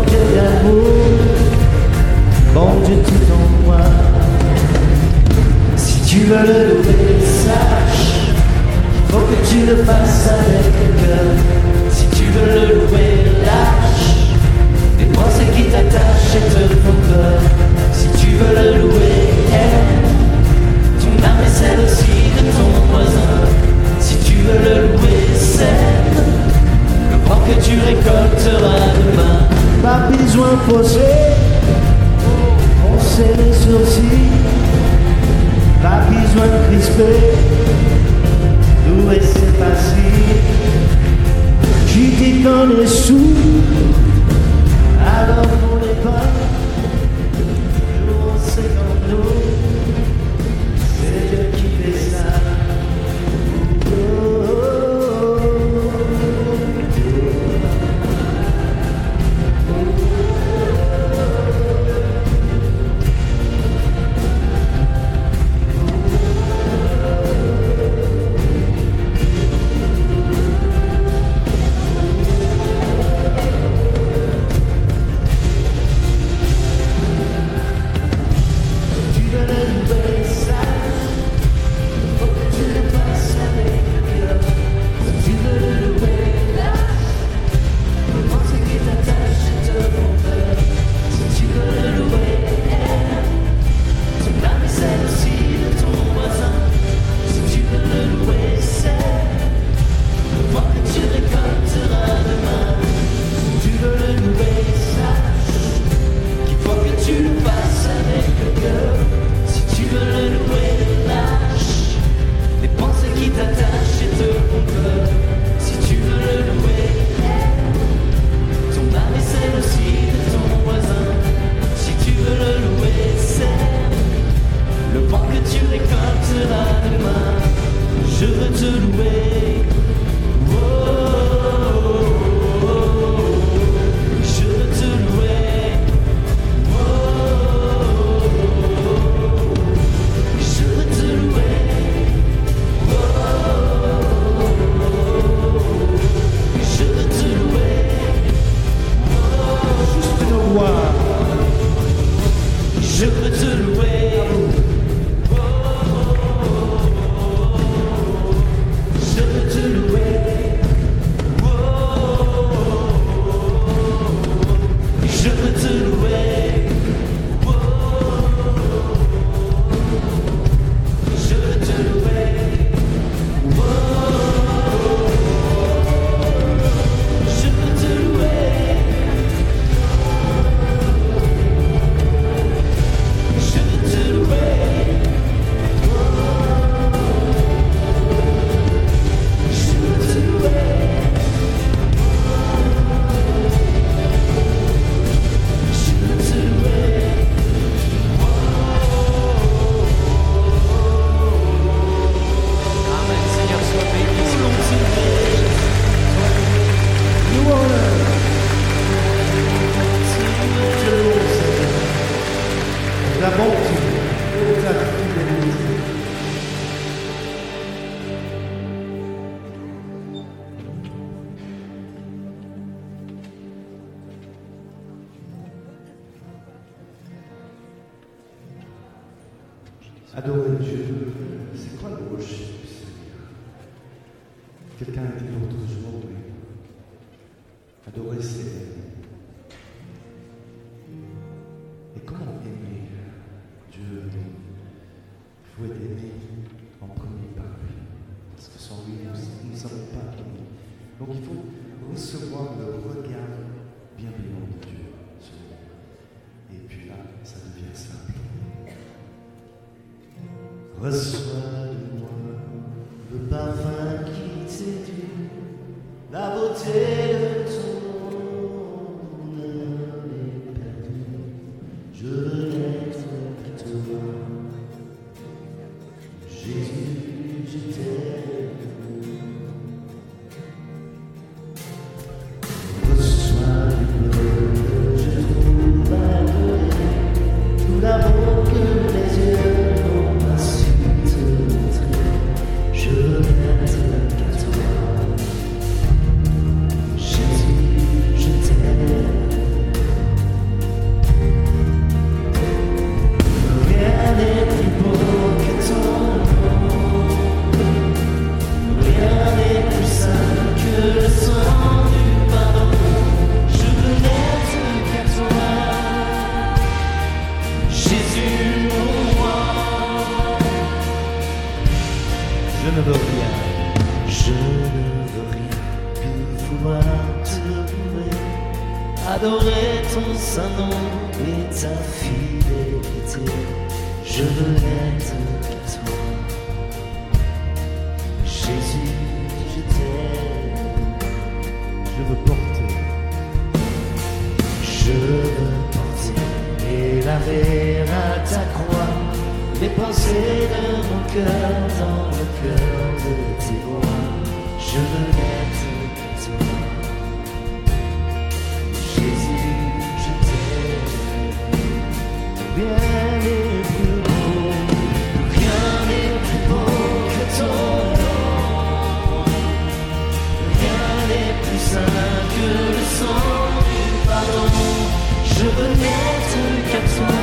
Dieu d'amour, bon Dieu tout en moi. Si tu veux le louer, sache, faut que tu le fasses avec le cœur. Si tu veux le louer, lâche les pensées qui t'attachent et te font peur. Si tu veux le louer, aime ton âme et celle aussi de ton voisin. Si tu veux le louer, sème le vent que tu récolteras demain. Pas besoin de poser, poncer les sourcils. Pas besoin de crisper, louer c'est facile. Tu dis qu'on est sous, alors on n'est pas. Nous on sait comme nous, c'est Dieu qui fait ça. Adorer Dieu, c'est quoi le worship, Seigneur? Quelqu'un a dit l'autre jour, oui. Adorer, c'est aimer. Et comment aimer Dieu? Il faut être aimé en premier par lui. Parce que sans lui, nous ne sommes pas aimés. Donc il faut recevoir le regard bienveillant de Dieu sur nous. Et puis là, ça devient simple. Reçois de moi le parfum qui séduit, la beauté de ton âme est perdue. Je veux être toi, Jésus, je t'aime. Reçois du bleu que je trouve malgré tout l'amour que les yeux n'ont pas su te adorer ton saint nom et ta fidélité. Je veux n'être qu'à toi. Jésus, je t'aime. Je veux porter. Je veux porter et laver à ta croix les pensées de mon cœur dans le cœur de tes rois. Je veux n'être qu'à toi. Jésus, je t'aime. Rien n'est plus beau, rien n'est plus beau que ton nom. Rien n'est plus saint que le sang du pardon. Je veux n'être qu'à toi.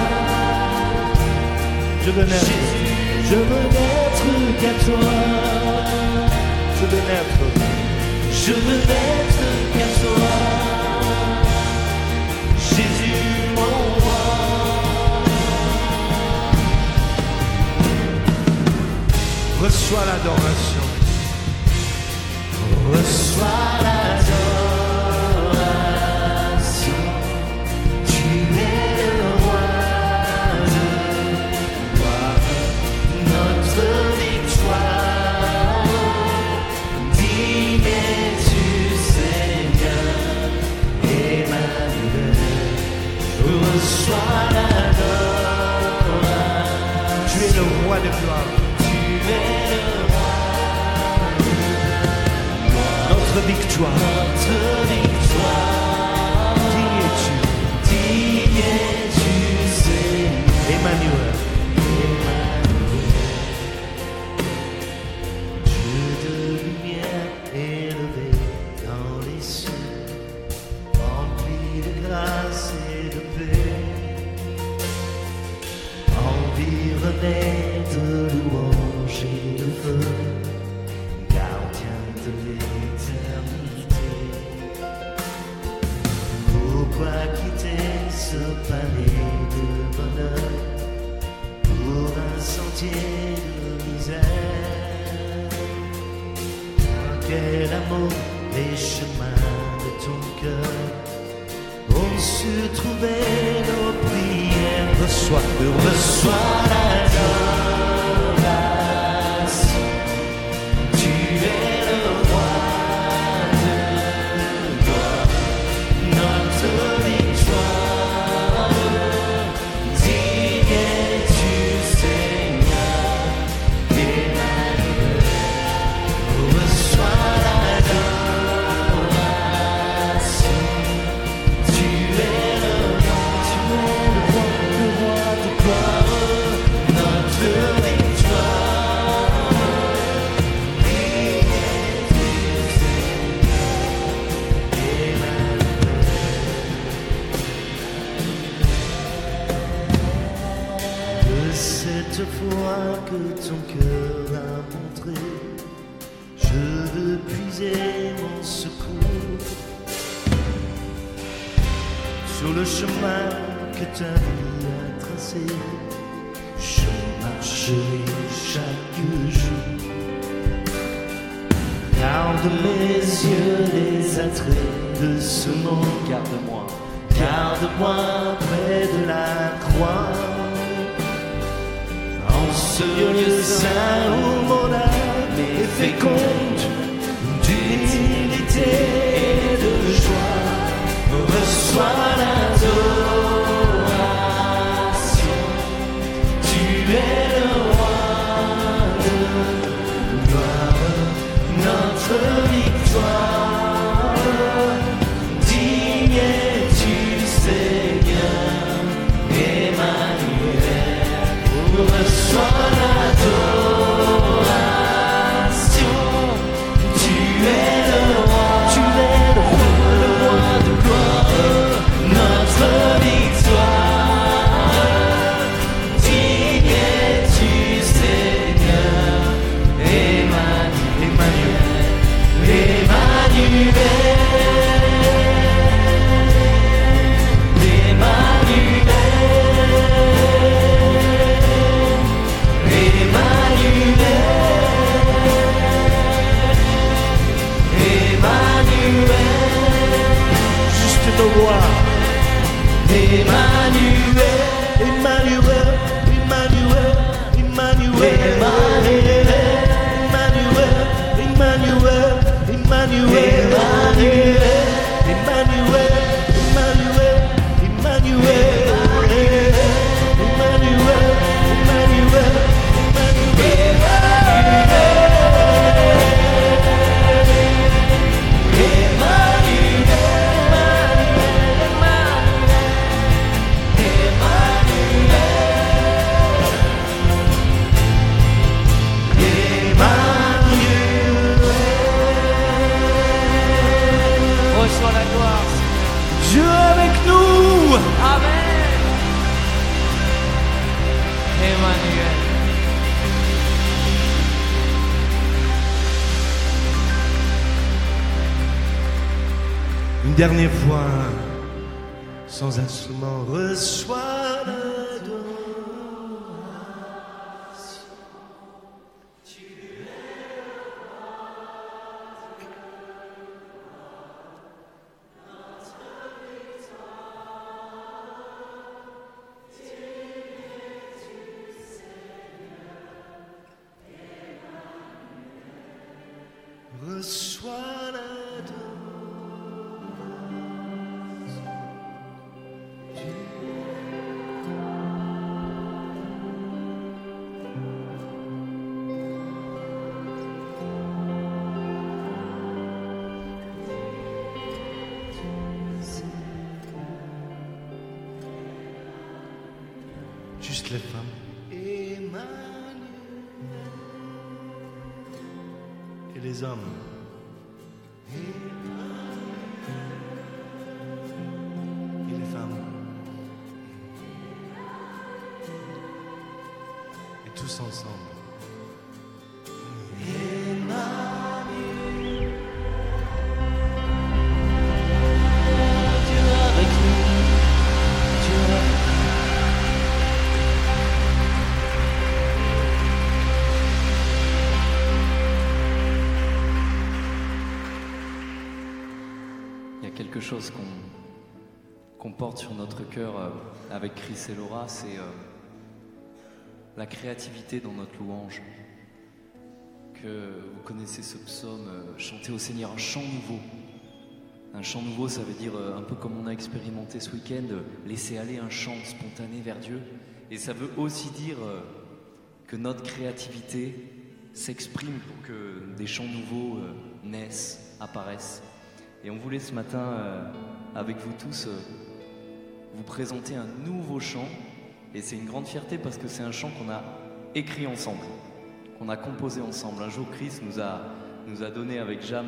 Je veux naître. Jésus, je veux n'être qu'à toi. Je veux naître. Je veux n'être qu'à toi. Jésus, mon roi. Reçois l'adoration. Reçois l'adoration. Tu es le roi de gloire, notre victoire. Digne es-tu, Seigneur, Emmanuel. Reçois l'adoration. Tu es le roi de gloire. Tu es le roi. Notre victoire. Notre victoire. Digne es-tu, Digne es-tu, Seigneur, Emmanuel. Dieu de lumière élevé dans les cieux, rempli de grâce et de paix, environné de louanges et de feu, gardien de l'éternité. Pourquoi quitter ce palais de bonheur pour un sentier de misère? Quel amour, les chemins de ton cœur ont su trouver nos prières. Reçois. Reçois l'adoration. Tu es le roi de gloire, notre victoire. Digne es-tu, Seigneur, Emmanuel. Reçois l'adoration. Tu es le roi de gloire, notre victoire. Digne es-tu, Seigneur, Emmanuel. De cette foi que ton cœur a montré, je veux puiser mon secours sur le chemin que ta vie a tracé. Je marcherai chaque jour. Garde mes yeux les attraits de ce monde. Garde-moi, garde-moi près de la croix. En ce lieu saint où mon âme est féconde d'humilité et de joie. Reçois l'adoration. Tu es le roi de gloire, notre victoire. Digne es-tu, Seigneur, Emmanuel. Reçois l'adoration. Une dernière fois, sans instrument, reçois l'adoration. Reçois l'adoration. Juste les femmes. Emmanuel. Et les hommes. Et les femmes. Et tous ensemble. Quelque chose qu'on porte sur notre cœur avec Chris et Laura, c'est la créativité dans notre louange. Que vous connaissez ce psaume, chanter au Seigneur un chant nouveau. Un chant nouveau, ça veut dire un peu comme on a expérimenté ce week-end, laisser aller un chant spontané vers Dieu. Et ça veut aussi dire que notre créativité s'exprime pour que des chants nouveaux naissent, apparaissent. Et on voulait ce matin, avec vous tous, vous présenter un nouveau chant. Et c'est une grande fierté parce que c'est un chant qu'on a écrit ensemble, qu'on a composé ensemble. Un jour, Chris nous a donné avec Jam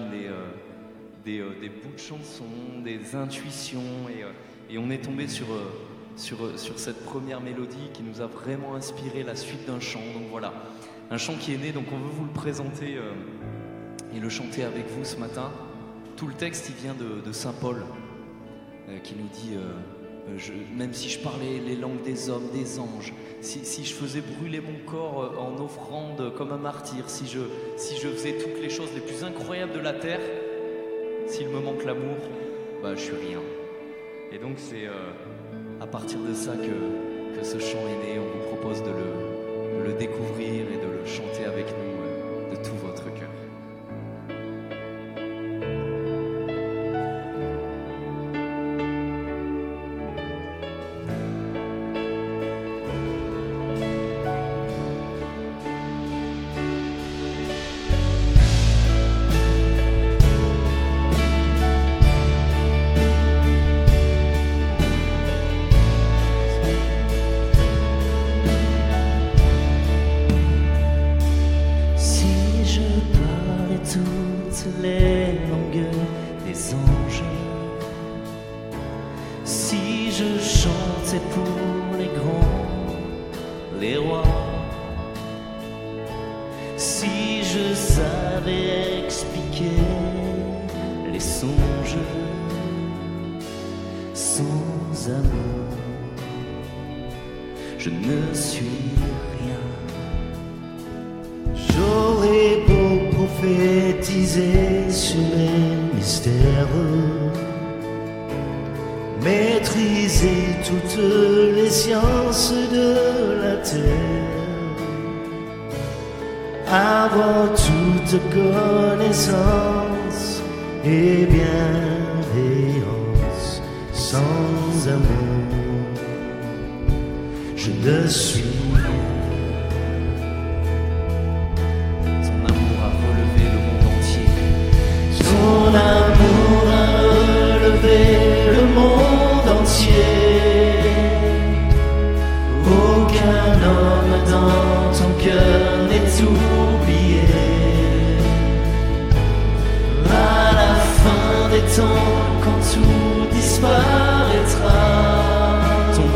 des bouts de chansons, des intuitions. Et on est tombé sur cette première mélodie qui nous a vraiment inspiré la suite d'un chant. Donc voilà, un chant qui est né, donc on veut vous le présenter et le chanter avec vous ce matin. Tout le texte, il vient de Saint Paul, qui nous dit même si je parlais les langues des hommes, des anges, si je faisais brûler mon corps en offrande comme un martyr, si je faisais toutes les choses les plus incroyables de la terre, s'il me manque l'amour, je suis rien. Et donc c'est à partir de ça que ce chant est né. On vous propose de le découvrir et de le chanter avec nous de tout votre cœur. maîtriser toutes les sciences de la terre, avoir toute connaissance et bienveillance. Sans amour, je ne suis rien. Ton amour a relevé le monde entier. Ton amour a relevé le monde entier. Aucun homme dans ton cœur n'est oublié. À la fin des temps, quand tout disparaîtra, ton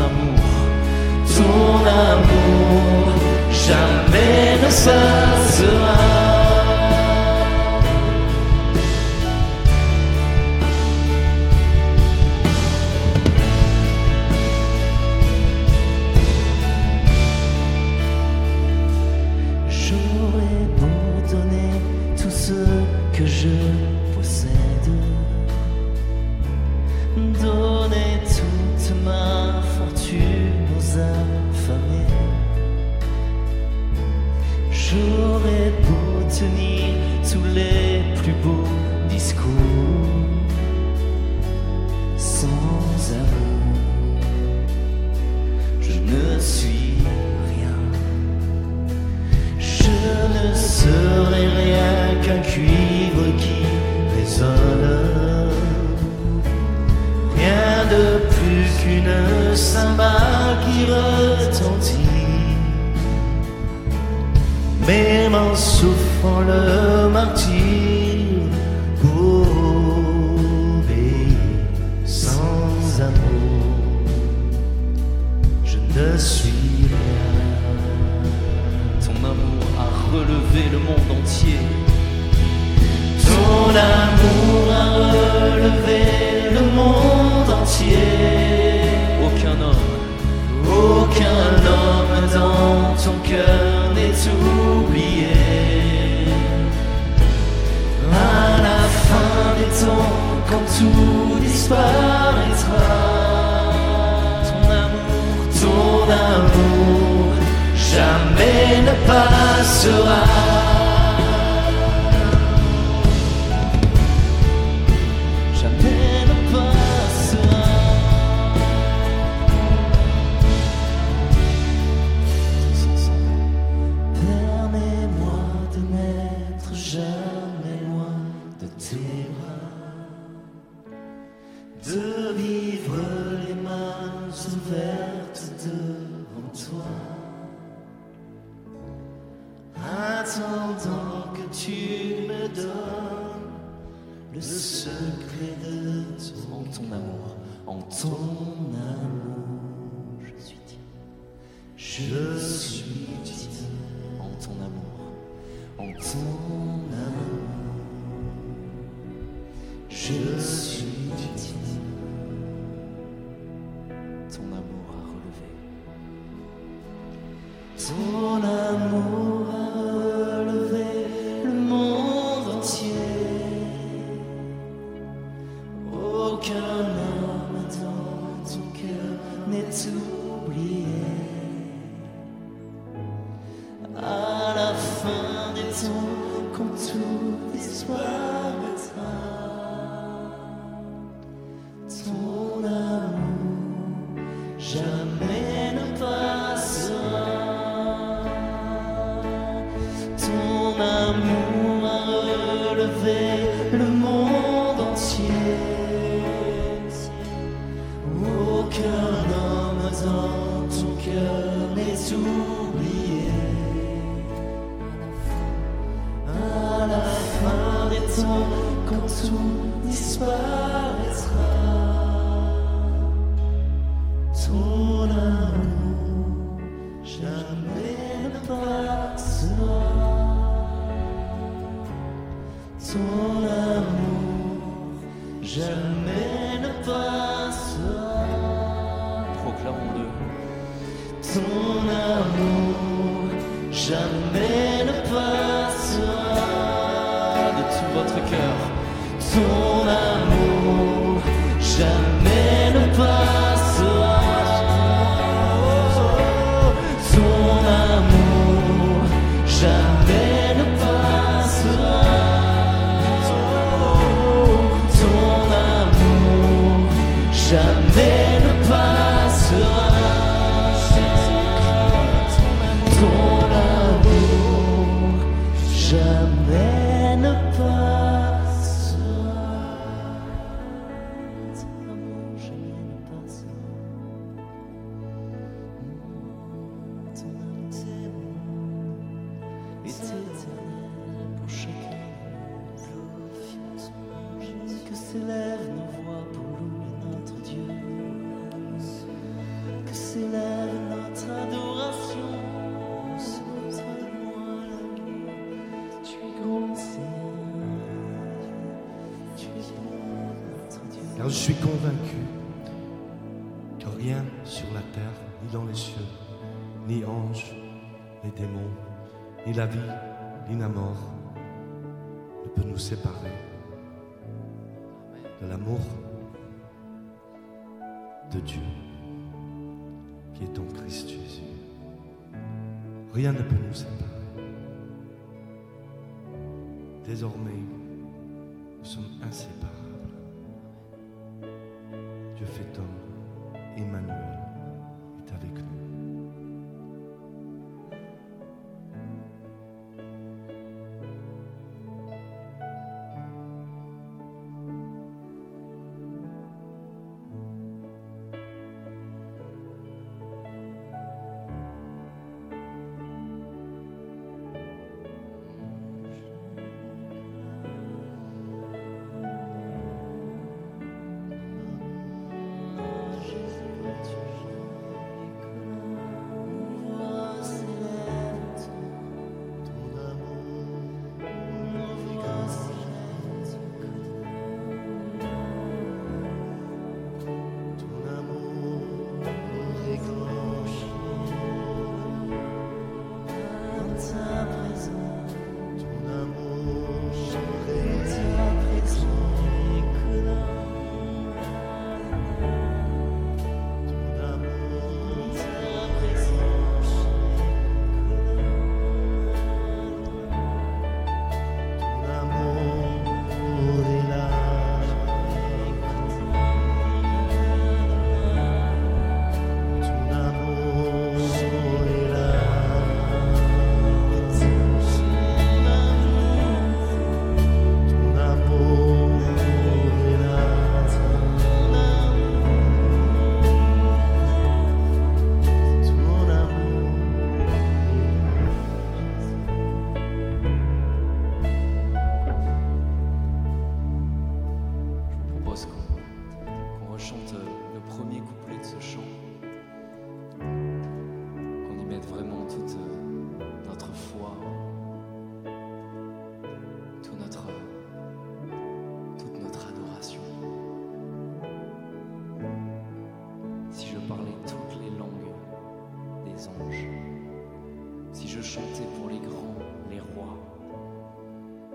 amour jamais ne cessera. J'aurais beau donner tout ce que je possède, donner toute ma fortune aux affamés. J'aurais beau tenir tous les plus beaux discours. Sans amour, je ne suis rien. Je ne serai rien qu'un cuivre qui résonne, rien de plus qu'une cymbale qui retentit. Même en souffrant le martyre pour obéir. Sans amour, je ne suis rien. Ton amour a relevé le monde entier. Ton amour a relevé le monde entier. Aucun homme dans ton cœur n'est oublié. À la fin des temps, quand tout disparaîtra, ton amour jamais ne passera. De vivre les mains ouvertes devant toi, attendant que tu me donnes le secret de ton amour. En ton amour, je suis dit. Je suis dit. En ton amour, En ton amour, je suis dit. ton amour a relevé. Ton amour a relevé le monde entier. Aucun homme dans ton cœur n'est oublié. À la fin des temps, quand tout disparaîtra, ton amour jamais ne passera. Ton amour a relevé le monde entier. Aucun homme dans ton cœur n'est oublié. À la fin des temps, quand tout disparaîtra, ton amour jamais ne passera. Ton amour jamais ne passera. Proclamons-le. Ton amour jamais ne passera. De tout votre cœur. Ton amour jamais ne passera. s'élève notre adoration. Montre-moi la guerre, tu es grand Seigneur, tu es bon notre Dieu. Car je suis convaincu que rien sur la terre, ni dans les cieux, ni anges, ni démons, ni la vie, ni la mort, ne peut nous séparer de l'amour de Dieu qui est en Christ Jésus. Rien ne peut nous séparer. Désormais, nous sommes inséparables. Dieu fait homme, Emmanuel est avec nous.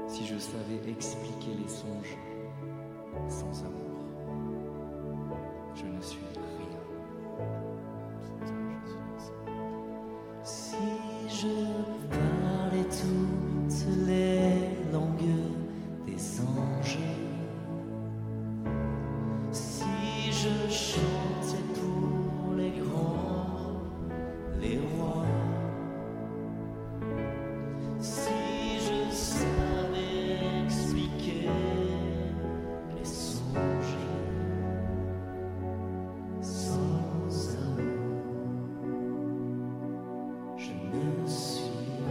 Si je savais expliquer les songes sans amour, je ne suis rien. Si je parlais toutes les langues des anges, si je chantais pour les grands, les rois, si je savais expliquer les songes sans amour, je ne suis rien.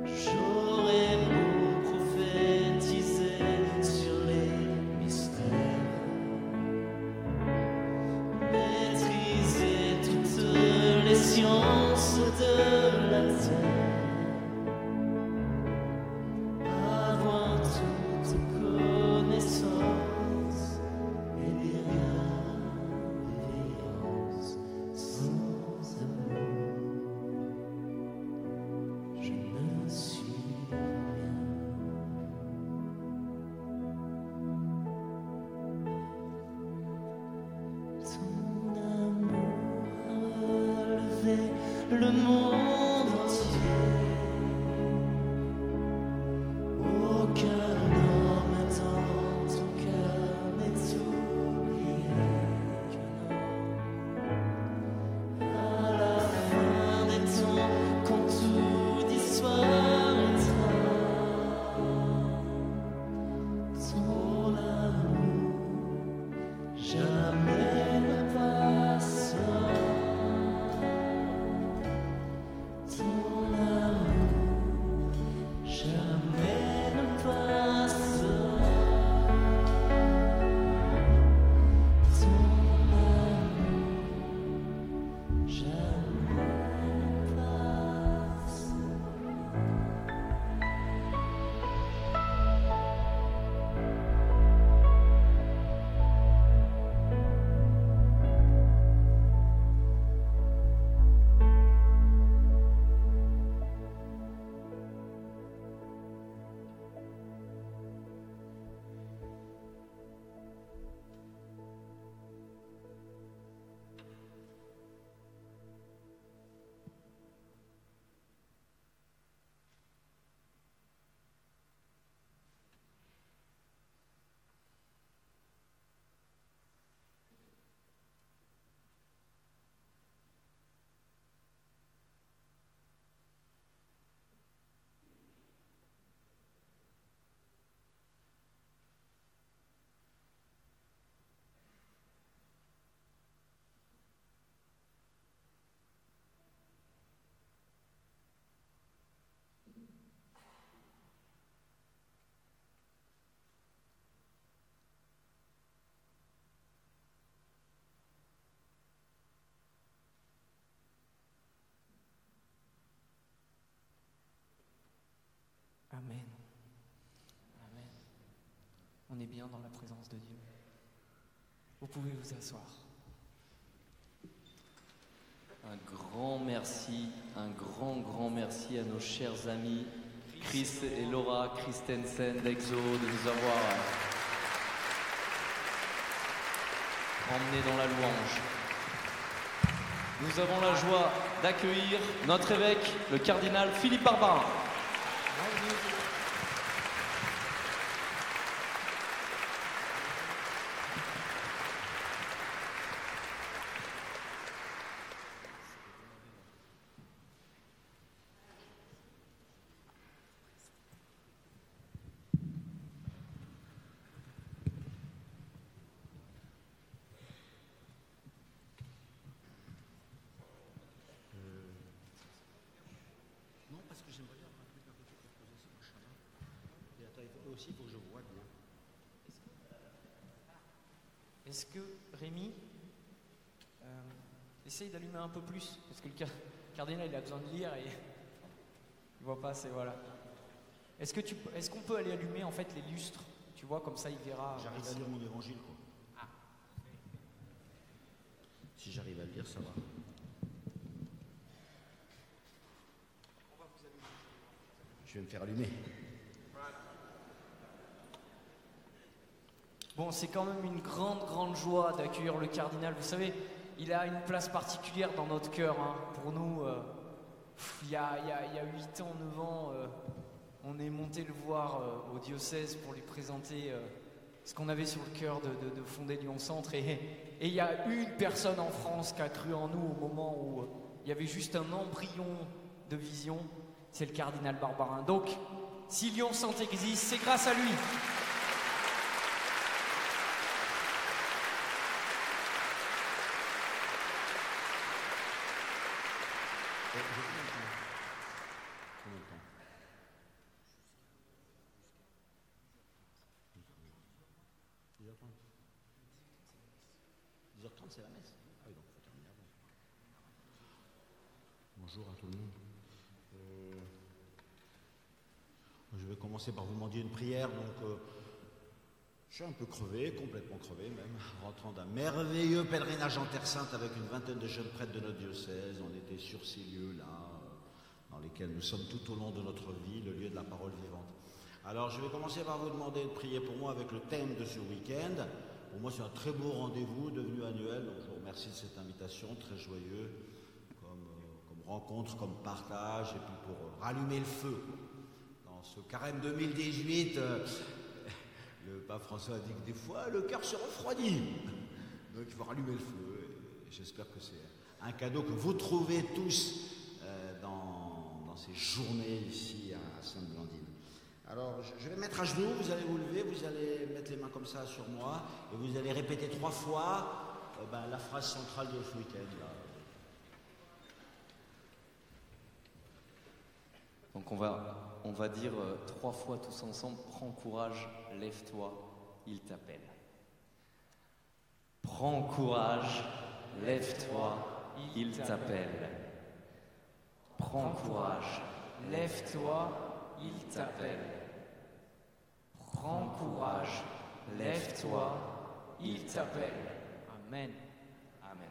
J'aurais beau prophétiser sur les mystères, maîtriser toutes les sciences de la terre, avoir toute connaissance et bienveillance sans amour, je ne suis rien. Ton amour a relevé le monde entier. Aucun homme dans ton cœur n'est oublié. À la fin des temps, quand tout disparaîtra, ton amour jamais ne passera. Amen. Amen. On est bien dans la présence de Dieu. Vous pouvez vous asseoir. Un grand merci à nos chers amis Chris et Laura Christensen d'Exo de nous avoir emmenés dans la louange. Nous avons la joie d'accueillir notre évêque, le cardinal Philippe Barbarin. Aussi, il faut que je vois bien. Est-ce que Rémi essaye d'allumer un peu plus, parce que le cardinal il a besoin de lire et il voit pas assez, voilà. Est-ce qu'on peut aller allumer en fait les lustres, tu vois, comme ça il verra. J'arrive à lire mon évangile, quoi. Ah. Si j'arrive à le lire, ça va. Je vais me faire allumer. Bon, c'est quand même une grande joie d'accueillir le cardinal. Vous savez, il a une place particulière dans notre cœur. Hein. Pour nous, il y a 8 ans, 9 ans, on est monté le voir au diocèse pour lui présenter ce qu'on avait sur le cœur de fonder Lyon Centre. Et il y a une personne en France qui a cru en nous au moment où il y avait juste un embryon de vision. C'est le cardinal Barbarin. Donc, si Lyon Centre existe, c'est grâce à lui. Combien de temps ? 10h30, c'est la messe. Ah oui, donc il faut terminer avant. Bonjour à tout le monde. Je vais commencer par vous demander une prière. Donc, je suis un peu crevé, complètement crevé même, rentrant d'un merveilleux pèlerinage en Terre Sainte avec une vingtaine de jeunes prêtres de notre diocèse. On était sur ces lieux-là, dans lesquels nous sommes tout au long de notre vie, le lieu de la parole vivante. Alors, je vais commencer par vous demander de prier pour moi avec le thème de ce week-end. Pour moi, c'est un très beau rendez-vous devenu annuel, donc je vous remercie de cette invitation, très joyeux, comme rencontre, comme partage, et puis pour rallumer le feu. Dans ce carême 2018, le pape François a dit que des fois, le cœur se refroidit. Donc il faut rallumer le feu, et j'espère que c'est un cadeau que vous trouvez tous dans ces journées ici à Sainte-Blandine. Alors, je vais me mettre à genoux, vous allez vous lever, vous allez mettre les mains comme ça sur moi, et vous allez répéter 3 fois la phrase centrale de ce week-end. Là. Donc on va dire 3 fois tous ensemble, prends courage, lève-toi, il t'appelle. Prends courage, lève-toi, il t'appelle. Prends courage, lève-toi, il t'appelle. Prends courage, lève-toi, il t'appelle. Amen. Amen.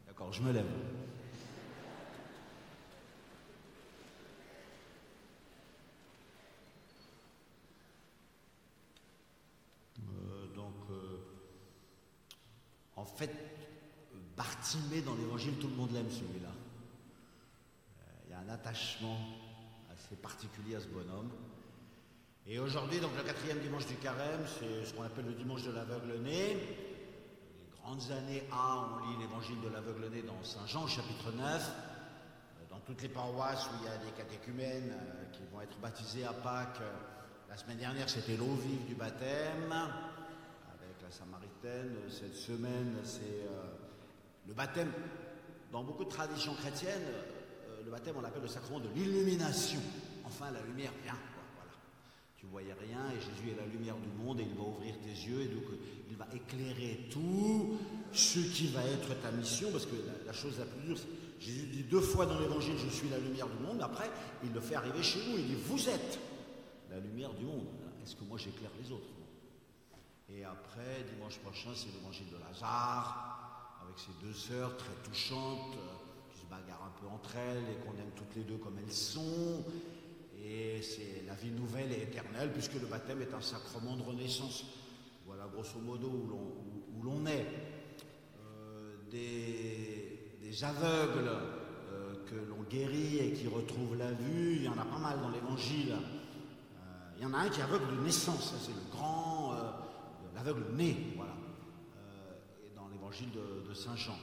D'accord, je me lève. En fait, Bartimée dans l'évangile, tout le monde l'aime celui-là. Il y a un attachement assez particulier à ce bonhomme. Et aujourd'hui, donc le 4e dimanche du carême, c'est ce qu'on appelle le dimanche de l'aveugle-né. Les grandes années A, on lit l'évangile de l'aveugle-né dans Saint Jean, chapitre 9. Dans toutes les paroisses où il y a des catéchumènes qui vont être baptisés à Pâques. La semaine dernière, c'était l'eau vive du baptême. La Samaritaine, cette semaine, c'est le baptême. Dans beaucoup de traditions chrétiennes, le baptême, on l'appelle le sacrement de l'illumination. Enfin, la lumière vient, quoi, voilà. Tu voyais rien et Jésus est la lumière du monde et il va ouvrir tes yeux et donc il va éclairer tout ce qui va être ta mission, parce que la chose la plus dure, c'est Jésus dit 2 fois dans l'évangile, je suis la lumière du monde, mais après, il le fait arriver chez nous, il dit, vous êtes la lumière du monde. Est-ce que moi j'éclaire les autres? Et après, dimanche prochain, c'est l'évangile de Lazare, avec ses deux sœurs très touchantes, qui se bagarrent un peu entre elles et qu'on aime toutes les deux comme elles sont. Et c'est la vie nouvelle et éternelle, puisque le baptême est un sacrement de renaissance. Voilà grosso modo où l'on est. Des aveugles que l'on guérit et qui retrouvent la vue, il y en a pas mal dans l'évangile. Il y en a un qui est aveugle de naissance, ça, c'est le grand, l'aveugle né, voilà, dans l'évangile de Saint Jean.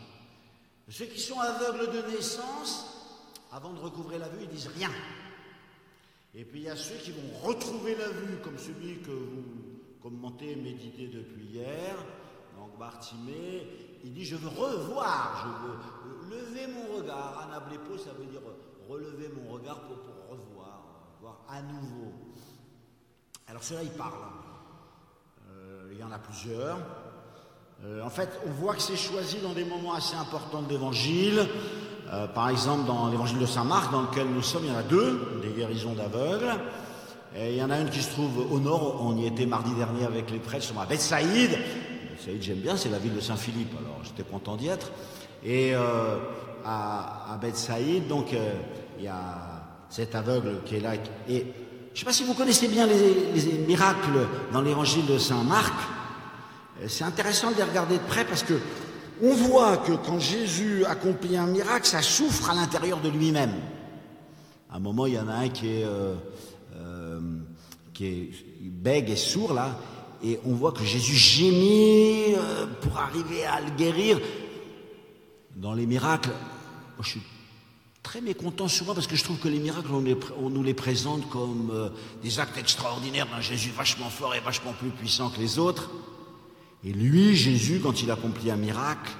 Ceux qui sont aveugles de naissance, avant de recouvrer la vue, ils disent rien. Et puis il y a ceux qui vont retrouver la vue, comme celui que vous commentez, méditez depuis hier, donc Bartimée, il dit « je veux revoir, je veux lever mon regard ». Anablepo, ça veut dire relever mon regard pour revoir, voir à nouveau. Alors ceux-là, ils parlent. Il y en a plusieurs. En fait, on voit que c'est choisi dans des moments assez importants de l'Évangile. Par exemple, dans l'Évangile de Saint Marc, dans lequel nous sommes, il y en a deux, des guérisons d'aveugles. Et il y en a une qui se trouve au nord, on y était mardi dernier avec les prêtres, nous sommes à Bethsaïde. Bethsaïde, j'aime bien, c'est la ville de Saint-Philippe, alors j'étais content d'y être. Et à Bethsaïde, donc, il y a cet aveugle qui est là. Et je ne sais pas si vous connaissez bien les miracles dans l'évangile de Saint Marc. C'est intéressant de les regarder de près parce que on voit que quand Jésus accomplit un miracle, ça souffre à l'intérieur de lui-même. À un moment, il y en a un qui est bègue et sourd, là, et on voit que Jésus gémit pour arriver à le guérir. Dans les miracles, moi, je suis très mécontent souvent parce que je trouve que les miracles, on nous les présente comme des actes extraordinaires d'un Jésus vachement fort et vachement plus puissant que les autres. Et lui, Jésus, quand il accomplit un miracle,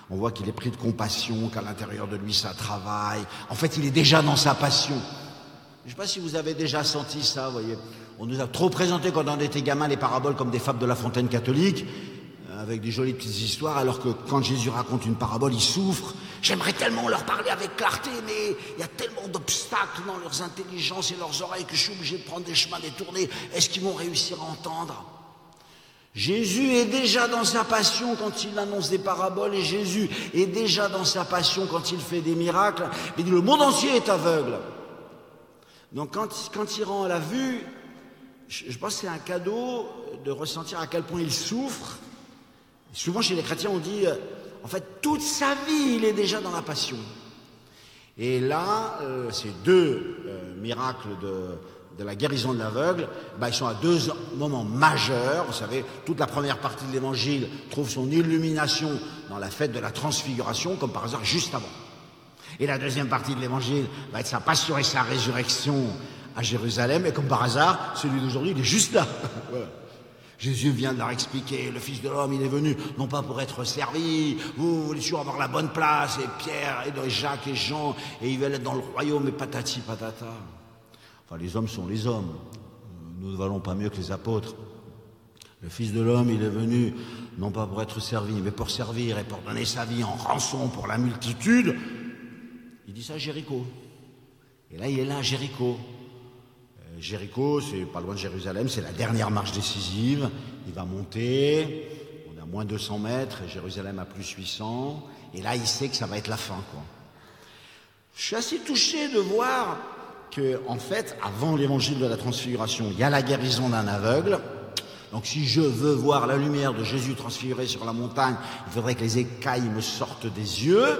on voit qu'il est pris de compassion, qu'à l'intérieur de lui, ça travaille. En fait, il est déjà dans sa passion. Je ne sais pas si vous avez déjà senti ça, vous voyez. On nous a trop présenté quand on était gamin les paraboles comme des fables de La Fontaine catholique, avec des jolies petites histoires, alors que quand Jésus raconte une parabole, il souffre. J'aimerais tellement leur parler avec clarté, mais il y a tellement d'obstacles dans leurs intelligences et leurs oreilles que je suis obligé de prendre des chemins détournés. Est-ce qu'ils vont réussir à entendre ? Jésus est déjà dans sa passion quand il annonce des paraboles, et Jésus est déjà dans sa passion quand il fait des miracles. Il dit, le monde entier est aveugle. Donc quand il rend la vue, je pense que c'est un cadeau de ressentir à quel point il souffre. Souvent chez les chrétiens on dit, en fait toute sa vie il est déjà dans la passion. Et là, ces deux miracles de la guérison de l'aveugle, ils sont à deux moments majeurs. Vous savez, toute la première partie de l'évangile trouve son illumination dans la fête de la transfiguration, comme par hasard juste avant. Et la deuxième partie de l'évangile va être sa passion et sa résurrection à Jérusalem, et comme par hasard, celui d'aujourd'hui, il est juste là. Voilà. Jésus vient de leur expliquer, le Fils de l'homme, il est venu, non pas pour être servi, vous voulez toujours avoir la bonne place, et Pierre, et Jacques, et Jean, et ils veulent être dans le royaume, et patati patata. Enfin, les hommes sont les hommes. Nous ne valons pas mieux que les apôtres. Le Fils de l'homme, il est venu, non pas pour être servi, mais pour servir et pour donner sa vie en rançon pour la multitude. Il dit ça à Jéricho. Et là, il est là à Jéricho. Jéricho, c'est pas loin de Jérusalem, c'est la dernière marche décisive. Il va monter, on est à moins 200 mètres, et Jérusalem à plus 800. Et là, il sait que ça va être la fin, quoi. Je suis assez touché de voir que, en fait, avant l'évangile de la transfiguration, il y a la guérison d'un aveugle. Donc si je veux voir la lumière de Jésus transfiguré sur la montagne, il faudrait que les écailles me sortent des yeux,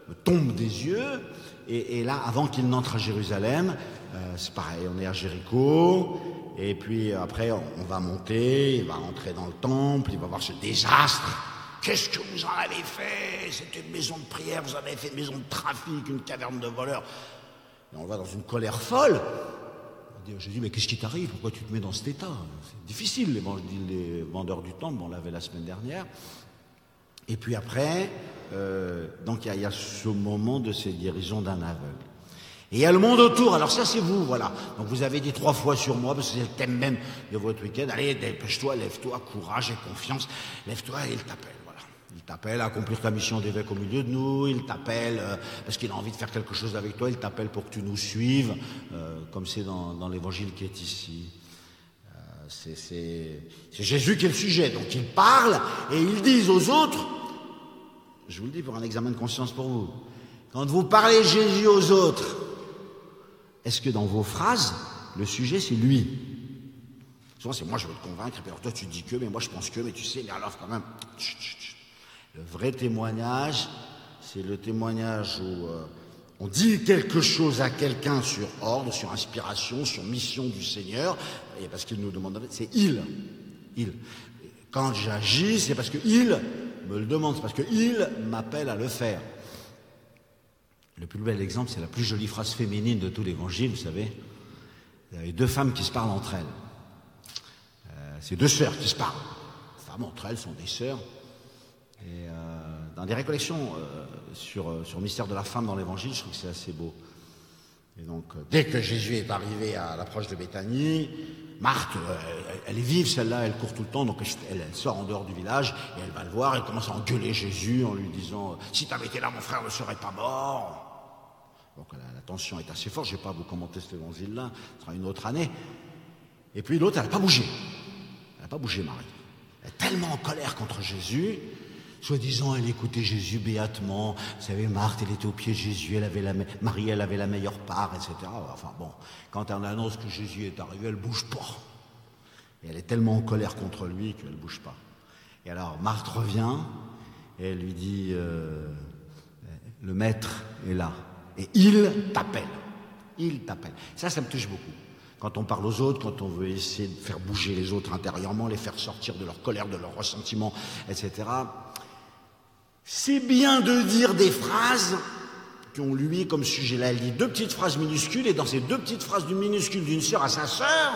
me tombent des yeux. Et là, avant qu'il n'entre à Jérusalem, c'est pareil, on est à Jéricho, et puis après on va monter, il va entrer dans le temple, il va voir ce désastre. Qu'est-ce que vous en avez fait? C'était une maison de prière, vous en avez fait une maison de trafic, une caverne de voleurs. Et on va dans une colère folle. On dit à Jésus, mais qu'est-ce qui t'arrive? Pourquoi tu te mets dans cet état? C'est difficile, les vendeurs du temple, on l'avait la semaine dernière. Et puis après, donc il y a ce moment de cette guérison d'un aveugle. Et il y a le monde autour, alors ça c'est vous, voilà. Donc vous avez dit 3 fois sur moi, parce que c'est le thème même de votre week-end. Allez, dépêche-toi, lève-toi, courage et confiance. Lève-toi et il t'appelle, voilà. Il t'appelle à accomplir ta mission d'évêque au milieu de nous, il t'appelle parce qu'il a envie de faire quelque chose avec toi, il t'appelle pour que tu nous suives, comme c'est dans l'évangile qui est ici. C'est Jésus qui est le sujet, donc il parle et il dit aux autres, je vous le dis pour un examen de conscience pour vous, quand vous parlez Jésus aux autres, est-ce que dans vos phrases, le sujet c'est lui? Souvent c'est moi je veux te convaincre, et puis alors toi tu dis que, mais moi je pense que, mais tu sais, mais alors quand même... Le vrai témoignage, c'est le témoignage où on dit quelque chose à quelqu'un sur ordre, sur inspiration, sur mission du Seigneur, et parce qu'il nous demande, c'est il. Quand j'agis, c'est parce qu'il me le demande, c'est parce qu'il m'appelle à le faire. Le plus bel exemple, c'est la plus jolie phrase féminine de tout l'évangile, vous savez. Il y a deux femmes qui se parlent entre elles. C'est deux sœurs qui se parlent. Les femmes entre elles sont des sœurs. Et dans des récollections sur le mystère de la femme dans l'évangile, je trouve que c'est assez beau. Et donc, dès que Jésus est arrivé à l'approche de Béthanie, Marthe, elle est vive celle-là, elle court tout le temps, donc elle sort en dehors du village et elle va le voir, elle commence à engueuler Jésus en lui disant « Si tu avais été là, mon frère ne serait pas mort !» Donc la tension est assez forte, je ne vais pas vous commenter cet évangile-là, ce sera une autre année. Et puis l'autre, elle n'a pas bougé. Elle n'a pas bougé, Marie. Elle est tellement en colère contre Jésus. Soi-disant, elle écoutait Jésus béatement. Vous savez, Marthe, elle était au pied de Jésus, Marie, elle avait la meilleure part, etc. Enfin bon, quand elle annonce que Jésus est arrivé, elle ne bouge pas. Et elle est tellement en colère contre lui qu'elle ne bouge pas. Et alors, Marthe revient, et elle lui dit, le maître est là. Et il t'appelle. Il t'appelle. Ça me touche beaucoup. Quand on parle aux autres, quand on veut essayer de faire bouger les autres intérieurement, les faire sortir de leur colère, de leur ressentiment, etc., c'est bien de dire des phrases qui ont lui comme sujet. Là, elle dit deux petites phrases minuscules, et dans ces deux petites phrases d'une minuscule d'une sœur à sa sœur,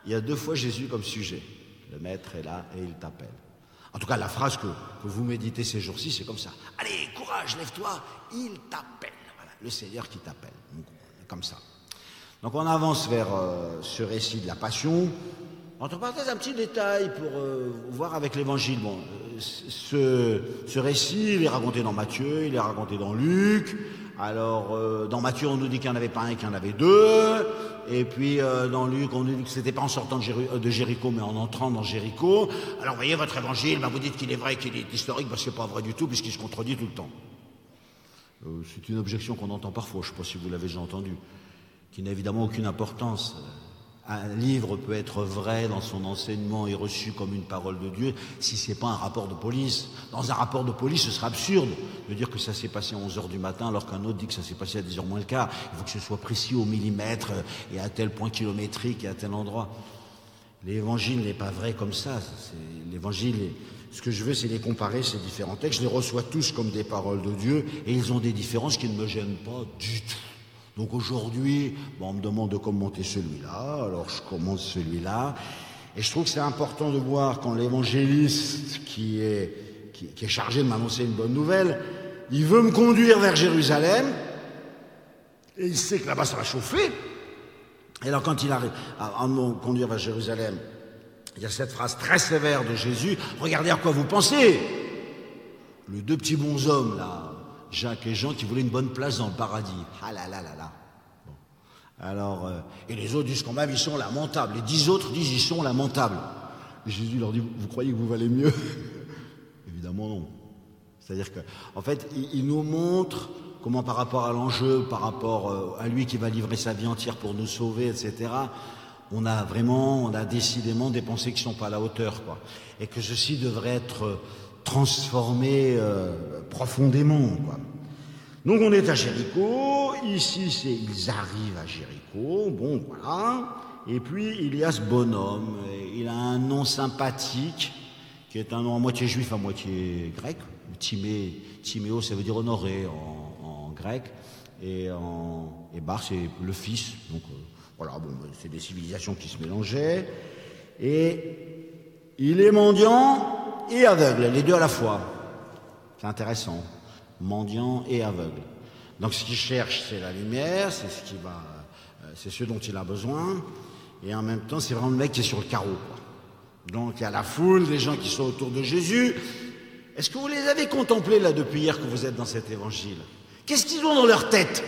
il y a deux fois Jésus comme sujet. Le maître est là et il t'appelle. En tout cas, la phrase que vous méditez ces jours-ci, c'est comme ça. Allez, courage, lève-toi, il t'appelle. Voilà, le Seigneur qui t'appelle. Donc, comme ça. Donc on avance vers ce récit de la Passion. Entre parenthèses, un petit détail pour voir avec l'Évangile. Bon, ce récit, il est raconté dans Matthieu, il est raconté dans Luc. Alors, dans Matthieu, on nous dit qu'il n'y en avait pas un, qu'il y en avait deux. Et puis, dans Luc, on nous dit que c'était pas en sortant de Jéricho, mais en entrant dans Jéricho. Alors, vous voyez, votre Évangile, vous dites qu'il est vrai, qu'il est historique, c'est pas vrai du tout, puisqu'il se contredit tout le temps. C'est une objection qu'on entend parfois, je ne sais pas si vous l'avez déjà entendu, qui n'a évidemment aucune importance. Un livre peut être vrai dans son enseignement et reçu comme une parole de Dieu si ce n'est pas un rapport de police. Dans un rapport de police, ce serait absurde de dire que ça s'est passé à 11h du matin alors qu'un autre dit que ça s'est passé à 10h moins le quart. Il faut que ce soit précis au millimètre et à tel point kilométrique et à tel endroit. L'évangile n'est pas vrai comme ça. L'évangile, ce que je veux, c'est les comparer, ces différents textes. Je les reçois tous comme des paroles de Dieu et ils ont des différences qui ne me gênent pas du tout. Donc aujourd'hui, on me demande de commenter celui-là, alors je commente celui-là. Et je trouve que c'est important de voir quand l'évangéliste qui est chargé de m'annoncer une bonne nouvelle, il veut me conduire vers Jérusalem, et il sait que là-bas ça va chauffer. Et alors quand il arrive à me conduire vers Jérusalem, il y a cette phrase très sévère de Jésus, regardez à quoi vous pensez. Les deux petits bonshommes là, Jacques et Jean, qui voulaient une bonne place dans le paradis. Ah là là là là. Bon. Alors, et les autres disent quand même, ils sont lamentables. Les 10 autres disent, ils sont lamentables. Et Jésus leur dit, vous croyez que vous valez mieux? Évidemment non. C'est-à-dire que, en fait, il nous montre comment par rapport à l'enjeu, par rapport à lui qui va livrer sa vie entière pour nous sauver, etc., on a décidément des pensées qui ne sont pas à la hauteur, quoi. Et que ceci devrait être transformé profondément, quoi. Donc on est à Jéricho, ici ils arrivent à Jéricho, bon voilà, et puis il y a ce bonhomme, il a un nom sympathique, qui est un nom à moitié juif, à moitié grec, Timéo ça veut dire honoré en grec, et Bar c'est le fils, donc voilà, bon, c'est des civilisations qui se mélangeaient, et il est mendiant et aveugle, les deux à la fois. C'est intéressant. Mendiant et aveugle. Donc ce qu'il cherche, c'est la lumière, c'est ce dont il a besoin. Et en même temps, c'est vraiment le mec qui est sur le carreau, quoi. Donc il y a la foule, les gens qui sont autour de Jésus. Est-ce que vous les avez contemplés là depuis hier que vous êtes dans cet évangile? Qu'est-ce qu'ils ont dans leur tête,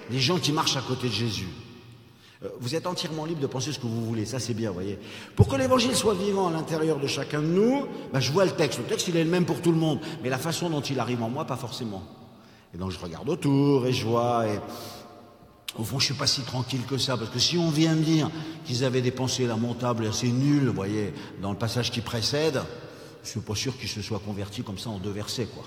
les gens qui marchent à côté de Jésus? Vous êtes entièrement libre de penser ce que vous voulez, ça c'est bien, vous voyez. Pour que l'évangile soit vivant à l'intérieur de chacun de nous, je vois le texte. Le texte il est le même pour tout le monde, mais la façon dont il arrive en moi, pas forcément. Et donc je regarde autour et je vois, et au fond je suis pas si tranquille que ça, parce que si on vient me dire qu'ils avaient des pensées lamentables et assez nulles, vous voyez, dans le passage qui précède, je suis pas sûr qu'ils se soient convertis comme ça en 2 versets, quoi.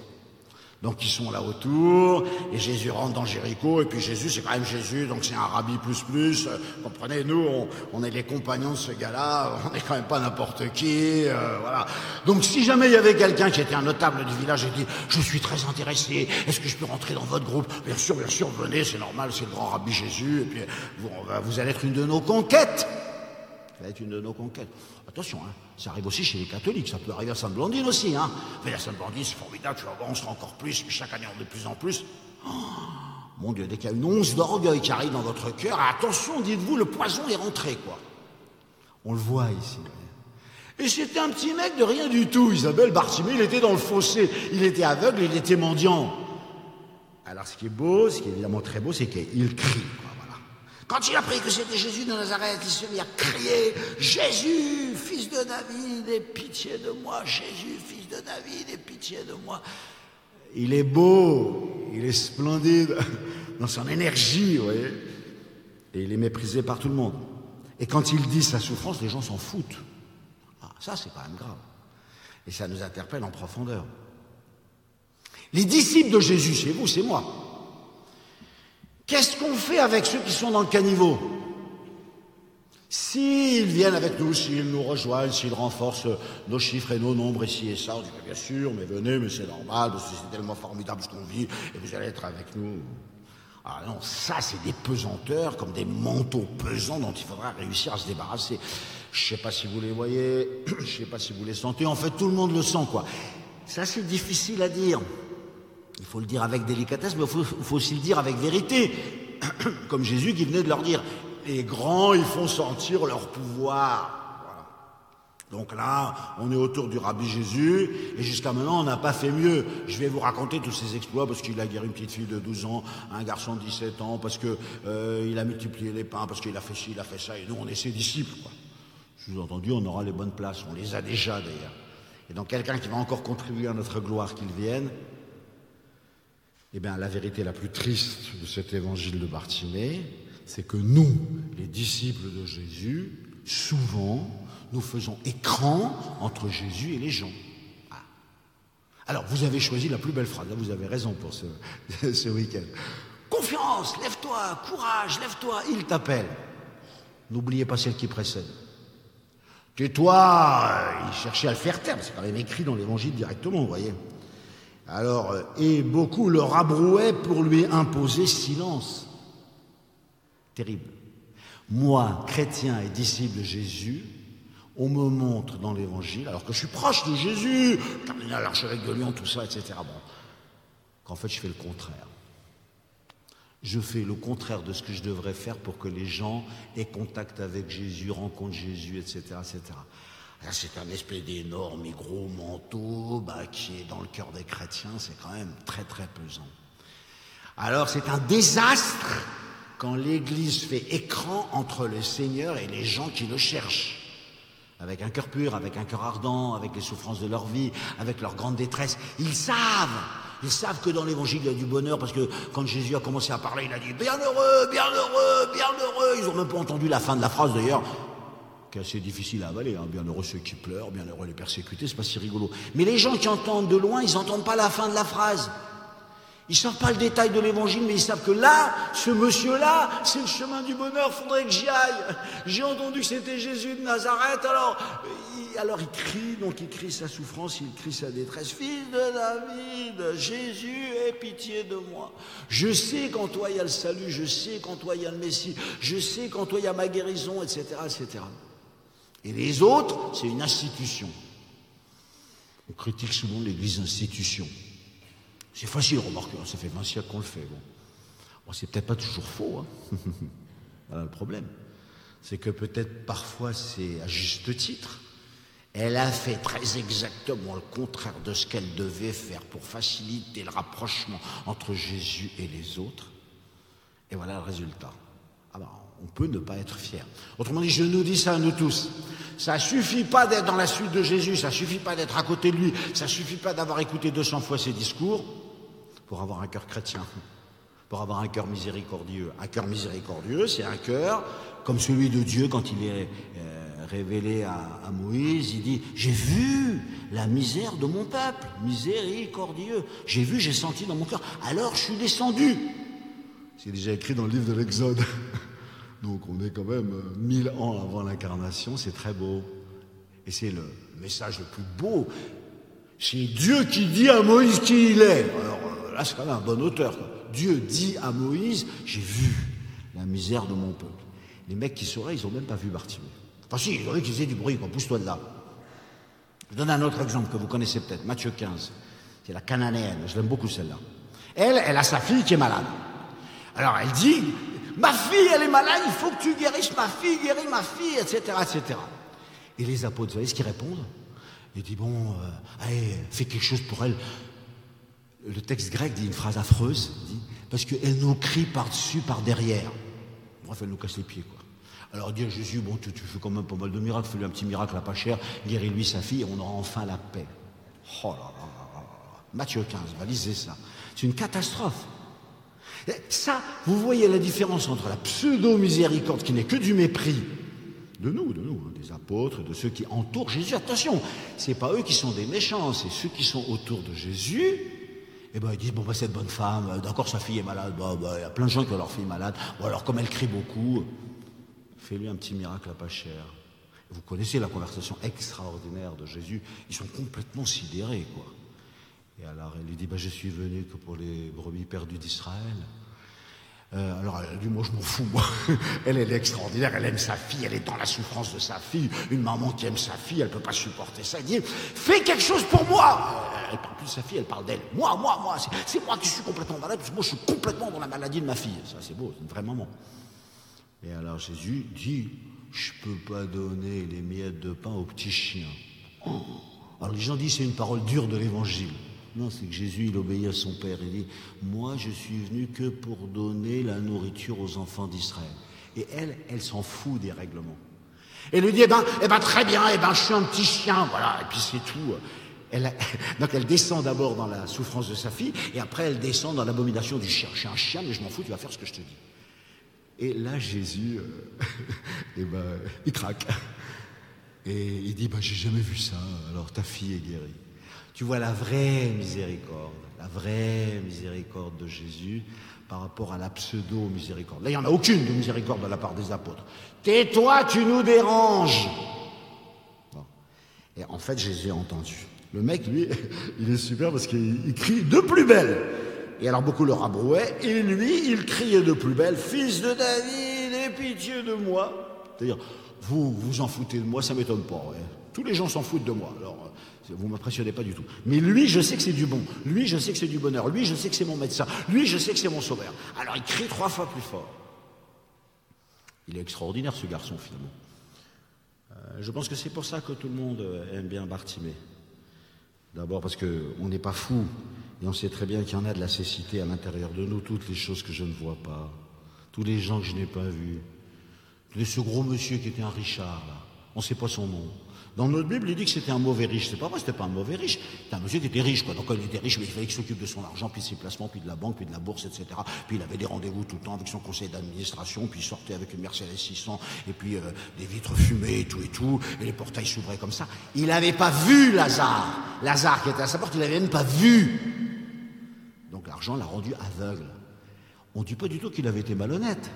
Donc ils sont là autour, et Jésus rentre dans Jéricho, et puis Jésus, c'est quand même Jésus, donc c'est un rabbi plus, comprenez, nous, on est les compagnons de ce gars-là, on n'est quand même pas n'importe qui, voilà. Donc si jamais il y avait quelqu'un qui était un notable du village et dit « Je suis très intéressé, est-ce que je peux rentrer dans votre groupe ?» Bien sûr, venez, c'est normal, c'est le grand rabbi Jésus, et puis vous allez être une de nos conquêtes. Ça va être une de nos conquêtes. Attention, hein, ça arrive aussi chez les catholiques, ça peut arriver à Sainte-Blandine aussi. Hein. Mais la Sainte-Blandine, c'est formidable, tu vois, on sera encore plus, puis chaque année on est de plus en plus. Oh, mon Dieu, dès qu'il y a une once d'orgueil qui arrive dans votre cœur, attention, dites-vous, le poison est rentré, quoi. On le voit ici. Et c'était un petit mec de rien du tout, Isabelle Bartimée, il était dans le fossé, il était aveugle, il était mendiant. Alors ce qui est beau, ce qui est évidemment très beau, c'est qu'il crie, quoi. Quand il a appris que c'était Jésus de Nazareth, il se mit à crier « Jésus, fils de David, aie pitié de moi, Jésus, fils de David, aie pitié de moi. » Il est beau, il est splendide dans son énergie, vous voyez. Et il est méprisé par tout le monde. Et quand il dit sa souffrance, les gens s'en foutent. Ah, ça, c'est quand même grave. Et ça nous interpelle en profondeur. Les disciples de Jésus, c'est vous, c'est moi. Qu'est-ce qu'on fait avec ceux qui sont dans le caniveau? S'ils viennent avec nous, s'ils nous rejoignent, s'ils renforcent nos chiffres et nos nombres ici et ça, on dit bien sûr, mais venez, mais c'est normal, parce que c'est tellement formidable ce qu'on vit, et vous allez être avec nous. Ah non, ça c'est des pesanteurs, comme des manteaux pesants dont il faudra réussir à se débarrasser. Je sais pas si vous les voyez, je sais pas si vous les sentez, en fait tout le monde le sent, quoi. Ça c'est difficile à dire. Il faut le dire avec délicatesse, mais il faut aussi le dire avec vérité. Comme Jésus qui venait de leur dire, les grands, ils font sentir leur pouvoir. Voilà. Donc là, on est autour du rabbi Jésus, et jusqu'à maintenant, on n'a pas fait mieux. Je vais vous raconter tous ses exploits, parce qu'il a guéri une petite fille de 12 ans, un garçon de 17 ans, parce que il a multiplié les pains, parce qu'il a fait ci, il a fait ça, et nous, on est ses disciples, quoi. Sous-entendu, on aura les bonnes places, on les a déjà, d'ailleurs. Et donc, quelqu'un qui va encore contribuer à notre gloire qu'il vienne, eh bien, la vérité la plus triste de cet évangile de Bartimée, c'est que nous, les disciples de Jésus, souvent, nous faisons écran entre Jésus et les gens. Ah. Alors, vous avez choisi la plus belle phrase, là, vous avez raison pour ce week-end. Confiance, lève-toi, courage, lève-toi, il t'appelle. N'oubliez pas celle qui précède. Tais-toi, il cherchait à le faire taire, c'est quand même écrit dans l'évangile directement, vous voyez. Alors, et beaucoup le rabrouaient pour lui imposer silence. Terrible. Moi, chrétien et disciple de Jésus, on me montre dans l'évangile, alors que je suis proche de Jésus, cardinal, archevêque de Lyon, tout ça, etc. Bon, qu'en fait, je fais le contraire. Je fais le contraire de ce que je devrais faire pour que les gens aient contact avec Jésus, rencontrent Jésus, etc., etc. Là, c'est un espèce d'énorme et gros manteau qui est dans le cœur des chrétiens, c'est quand même très très pesant. Alors c'est un désastre quand l'Église fait écran entre le Seigneur et les gens qui le cherchent. Avec un cœur pur, avec un cœur ardent, avec les souffrances de leur vie, avec leur grande détresse. Ils savent que dans l'évangile il y a du bonheur, parce que quand Jésus a commencé à parler, il a dit « Bienheureux, bienheureux, bienheureux ». Ils n'ont même pas entendu la fin de la phrase d'ailleurs, qui est assez difficile à avaler, hein. Bienheureux ceux qui pleurent, bienheureux les persécutés, c'est pas si rigolo. Mais les gens qui entendent de loin, ils n'entendent pas la fin de la phrase. Ils ne savent pas le détail de l'évangile, mais ils savent que là, ce monsieur-là, c'est le chemin du bonheur, faudrait que j'y aille. J'ai entendu que c'était Jésus de Nazareth, alors il crie, donc il crie sa souffrance, il crie sa détresse. Fils de David, Jésus, aie pitié de moi. Je sais qu'en toi il y a le salut, je sais qu'en toi il y a le Messie, je sais qu'en toi il y a ma guérison, etc., etc. Et les autres, c'est une institution. On critique souvent l'Église institution. C'est facile, remarquez, ça fait 20 siècles qu'on le fait. Bon, c'est peut-être pas toujours faux. Hein. Voilà le problème. C'est que peut-être parfois c'est à juste titre. Elle a fait très exactement le contraire de ce qu'elle devait faire pour faciliter le rapprochement entre Jésus et les autres. Et voilà le résultat. Ah ben, on peut ne pas être fier. Autrement dit, je nous dis ça à nous tous. Ça suffit pas d'être dans la suite de Jésus, ça suffit pas d'être à côté de lui, ça suffit pas d'avoir écouté 200 fois ses discours pour avoir un cœur chrétien, pour avoir un cœur miséricordieux. Un cœur miséricordieux, c'est un cœur comme celui de Dieu quand il est révélé à Moïse. Il dit, j'ai vu la misère de mon peuple, miséricordieux. J'ai vu, j'ai senti dans mon cœur, alors je suis descendu. C'est déjà écrit dans le livre de l'Exode. Donc on est quand même 1000 ans avant l'incarnation, c'est très beau. Et c'est le message le plus beau. C'est Dieu qui dit à Moïse qui il est. Alors là, c'est quand même un bon auteur, quoi. Dieu dit à Moïse, j'ai vu la misère de mon peuple. Les mecs qui sauraient, ils n'ont même pas vu Bartimée. Enfin si, ils auraient qu'ils faisaient du bruit, quoi. Pousse-toi de là. Je donne un autre exemple que vous connaissez peut-être, Matthieu 15. C'est la Cananéenne, je l'aime beaucoup celle-là. Elle a sa fille qui est malade. Alors elle dit, ma fille elle est malade, il faut que tu guérisses ma fille, guéris ma fille, etc., etc. Et les apôtres, vous savez ce qu'ils répondent? Ils disent, bon, allez, fais quelque chose pour elle. Le texte grec dit une phrase affreuse, dit, parce qu'elle nous crie par-dessus, par derrière. Bref, elle nous casse les pieds, quoi. Alors dit à Jésus, bon, tu fais quand même pas mal de miracles, fais-lui un petit miracle à pas cher, guéris-lui sa fille, et on aura enfin la paix. Oh là là là là. Matthieu 15, va lisez ça. C'est une catastrophe. Et ça, vous voyez la différence entre la pseudo-miséricorde, qui n'est que du mépris, de nous, des apôtres, de ceux qui entourent Jésus. Attention, c'est pas eux qui sont des méchants, c'est ceux qui sont autour de Jésus. Et ben ils disent, bon ben cette bonne femme, d'accord sa fille est malade, il y a plein de gens qui ont leur fille malade, bon alors comme elle crie beaucoup, fais-lui un petit miracle à pas cher. Vous connaissez la conversation extraordinaire de Jésus, ils sont complètement sidérés, quoi. Et alors elle lui dit, je suis venu que pour les brebis perdues d'Israël. Alors elle dit, moi je m'en fous, moi. Elle est extraordinaire, elle aime sa fille, elle est dans la souffrance de sa fille. Une maman qui aime sa fille, elle ne peut pas supporter ça. Elle dit, fais quelque chose pour moi. Elle parle plus de sa fille, elle parle d'elle. Moi, c'est moi qui suis complètement malade, parce que moi je suis complètement dans la maladie de ma fille. Ça c'est beau, c'est une vraie maman. Et alors Jésus dit, je ne peux pas donner les miettes de pain aux petits chiens. Oh. Alors les gens disent, c'est une parole dure de l'évangile. Non, c'est que Jésus, il obéit à son Père. Il dit, moi, je suis venu que pour donner la nourriture aux enfants d'Israël. Et elle s'en fout des règlements. Elle lui dit, très bien, je suis un petit chien, voilà, et puis c'est tout. Donc elle descend d'abord dans la souffrance de sa fille, et après elle descend dans l'abomination du chien. Je suis un chien, mais je m'en fous, tu vas faire ce que je te dis. Et là, Jésus, il craque. Et il dit, j'ai jamais vu ça, alors ta fille est guérie. Tu vois la vraie miséricorde de Jésus par rapport à la pseudo-miséricorde. Là, il n'y en a aucune de miséricorde de la part des apôtres. Tais-toi, tu nous déranges. Bon. Et en fait, Jésus a entendu. Le mec, lui, il est super parce qu'il crie de plus belle. Et alors beaucoup le rabrouaient, et lui, il criait de plus belle, fils de David, aie pitié de moi. C'est-à-dire, vous vous en foutez de moi, ça ne m'étonne pas. Ouais. Tous les gens s'en foutent de moi. Alors, vous ne m'impressionnez pas du tout. Mais lui, je sais que c'est du bon. Lui, je sais que c'est du bonheur. Lui, je sais que c'est mon médecin. Lui, je sais que c'est mon sauveur. Alors, il crie 3 fois plus fort. Il est extraordinaire, ce garçon, finalement. Je pense que c'est pour ça que tout le monde aime bien Bartimée. D'abord parce qu'on n'est pas fou. Et on sait très bien qu'il y en a de la cécité à l'intérieur de nous. Toutes les choses que je ne vois pas. Tous les gens que je n'ai pas vus. Ce gros monsieur qui était un Richard, là. On ne sait pas son nom. Dans notre Bible, il dit que c'était un mauvais riche. C'est pas vrai, c'était pas un mauvais riche. C'était un monsieur qui était riche, quoi. Donc, quand il était riche, mais il fallait qu'il s'occupe de son argent, puis de ses placements, puis de la banque, puis de la bourse, etc. Puis il avait des rendez-vous tout le temps avec son conseil d'administration, puis il sortait avec une Mercedes 600, et puis des vitres fumées, et tout, et les portails s'ouvraient comme ça. Il n'avait pas vu Lazare. Lazare qui était à sa porte, il n'avait même pas vu. Donc l'argent l'a rendu aveugle. On ne dit pas du tout qu'il avait été malhonnête.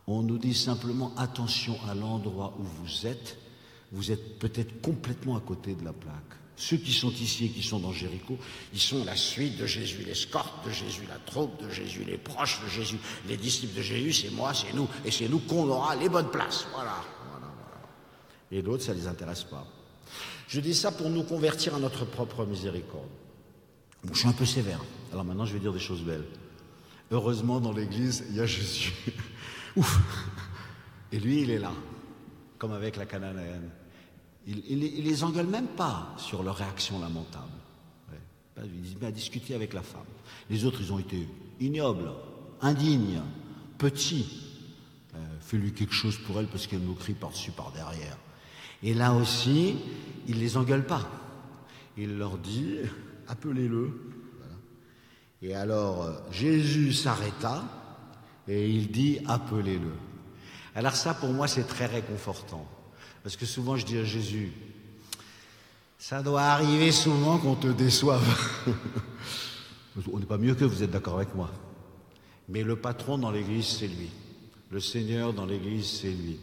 On nous dit simplement, attention à l'endroit où vous êtes peut-être complètement à côté de la plaque. Ceux qui sont ici et qui sont dans Jéricho, ils sont la suite de Jésus, l'escorte de Jésus, la troupe de Jésus, les proches de Jésus, les disciples de Jésus, c'est moi, c'est nous, et c'est nous qu'on aura les bonnes places. Voilà. Et d'autres, ça ne les intéresse pas. Je dis ça pour nous convertir à notre propre miséricorde. Bon, je suis un peu sévère, alors maintenant je vais dire des choses belles. Heureusement, dans l'église, il y a Jésus. Ouf. Et lui, il est là, comme avec la Cananéenne. Il les engueule même pas sur leur réaction lamentable. Ouais. Il se met à discuter avec la femme. Les autres, ils ont été ignobles, indignes, petits. Fais-lui quelque chose pour elle parce qu'elle nous crie par-dessus, par derrière. Et là aussi, il les engueule pas. Il leur dit, appelez-le. Voilà. Et alors, Jésus s'arrêta et il dit, appelez-le. Alors ça, pour moi, c'est très réconfortant. Parce que souvent, je dis à Jésus, ça doit arriver souvent qu'on te déçoive. On n'est pas mieux que vous êtes d'accord avec moi. Mais le patron dans l'église, c'est lui. Le Seigneur dans l'église, c'est lui.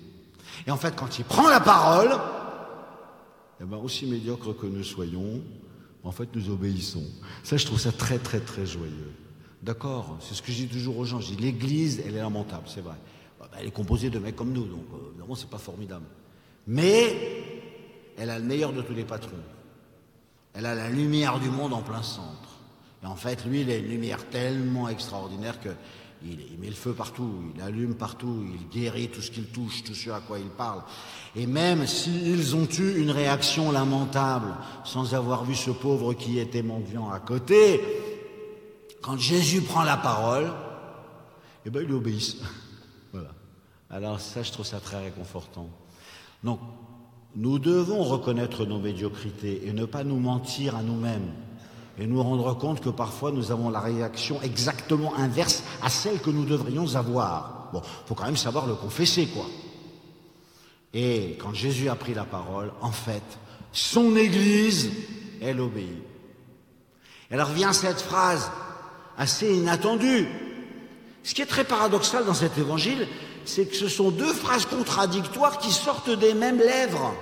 Et en fait, quand il prend la parole, eh ben, aussi médiocre que nous soyons, en fait, nous obéissons. Ça, je trouve ça très, très, très joyeux. D'accord, c'est ce que je dis toujours aux gens. Je dis, l'église, elle est lamentable, c'est vrai. Elle est composée de mecs comme nous, donc évidemment, c'est pas formidable. Mais elle a le meilleur de tous les patrons. Elle a la lumière du monde en plein centre. Et en fait, lui, il a une lumière tellement extraordinaire qu'il met le feu partout, il allume partout, il guérit tout ce qu'il touche, tout ce à quoi il parle. Et même s'ils ont eu une réaction lamentable, sans avoir vu ce pauvre qui était mendiant à côté, quand Jésus prend la parole, eh ben, ils lui obéissent. Voilà. Alors ça, je trouve ça très réconfortant. Donc, nous devons reconnaître nos médiocrités et ne pas nous mentir à nous-mêmes et nous rendre compte que parfois nous avons la réaction exactement inverse à celle que nous devrions avoir. Bon, faut quand même savoir le confesser, quoi. Et quand Jésus a pris la parole, en fait, son Église, elle obéit. Et alors vient cette phrase assez inattendue. Ce qui est très paradoxal dans cet évangile, c'est que ce sont deux phrases contradictoires qui sortent des mêmes lèvres.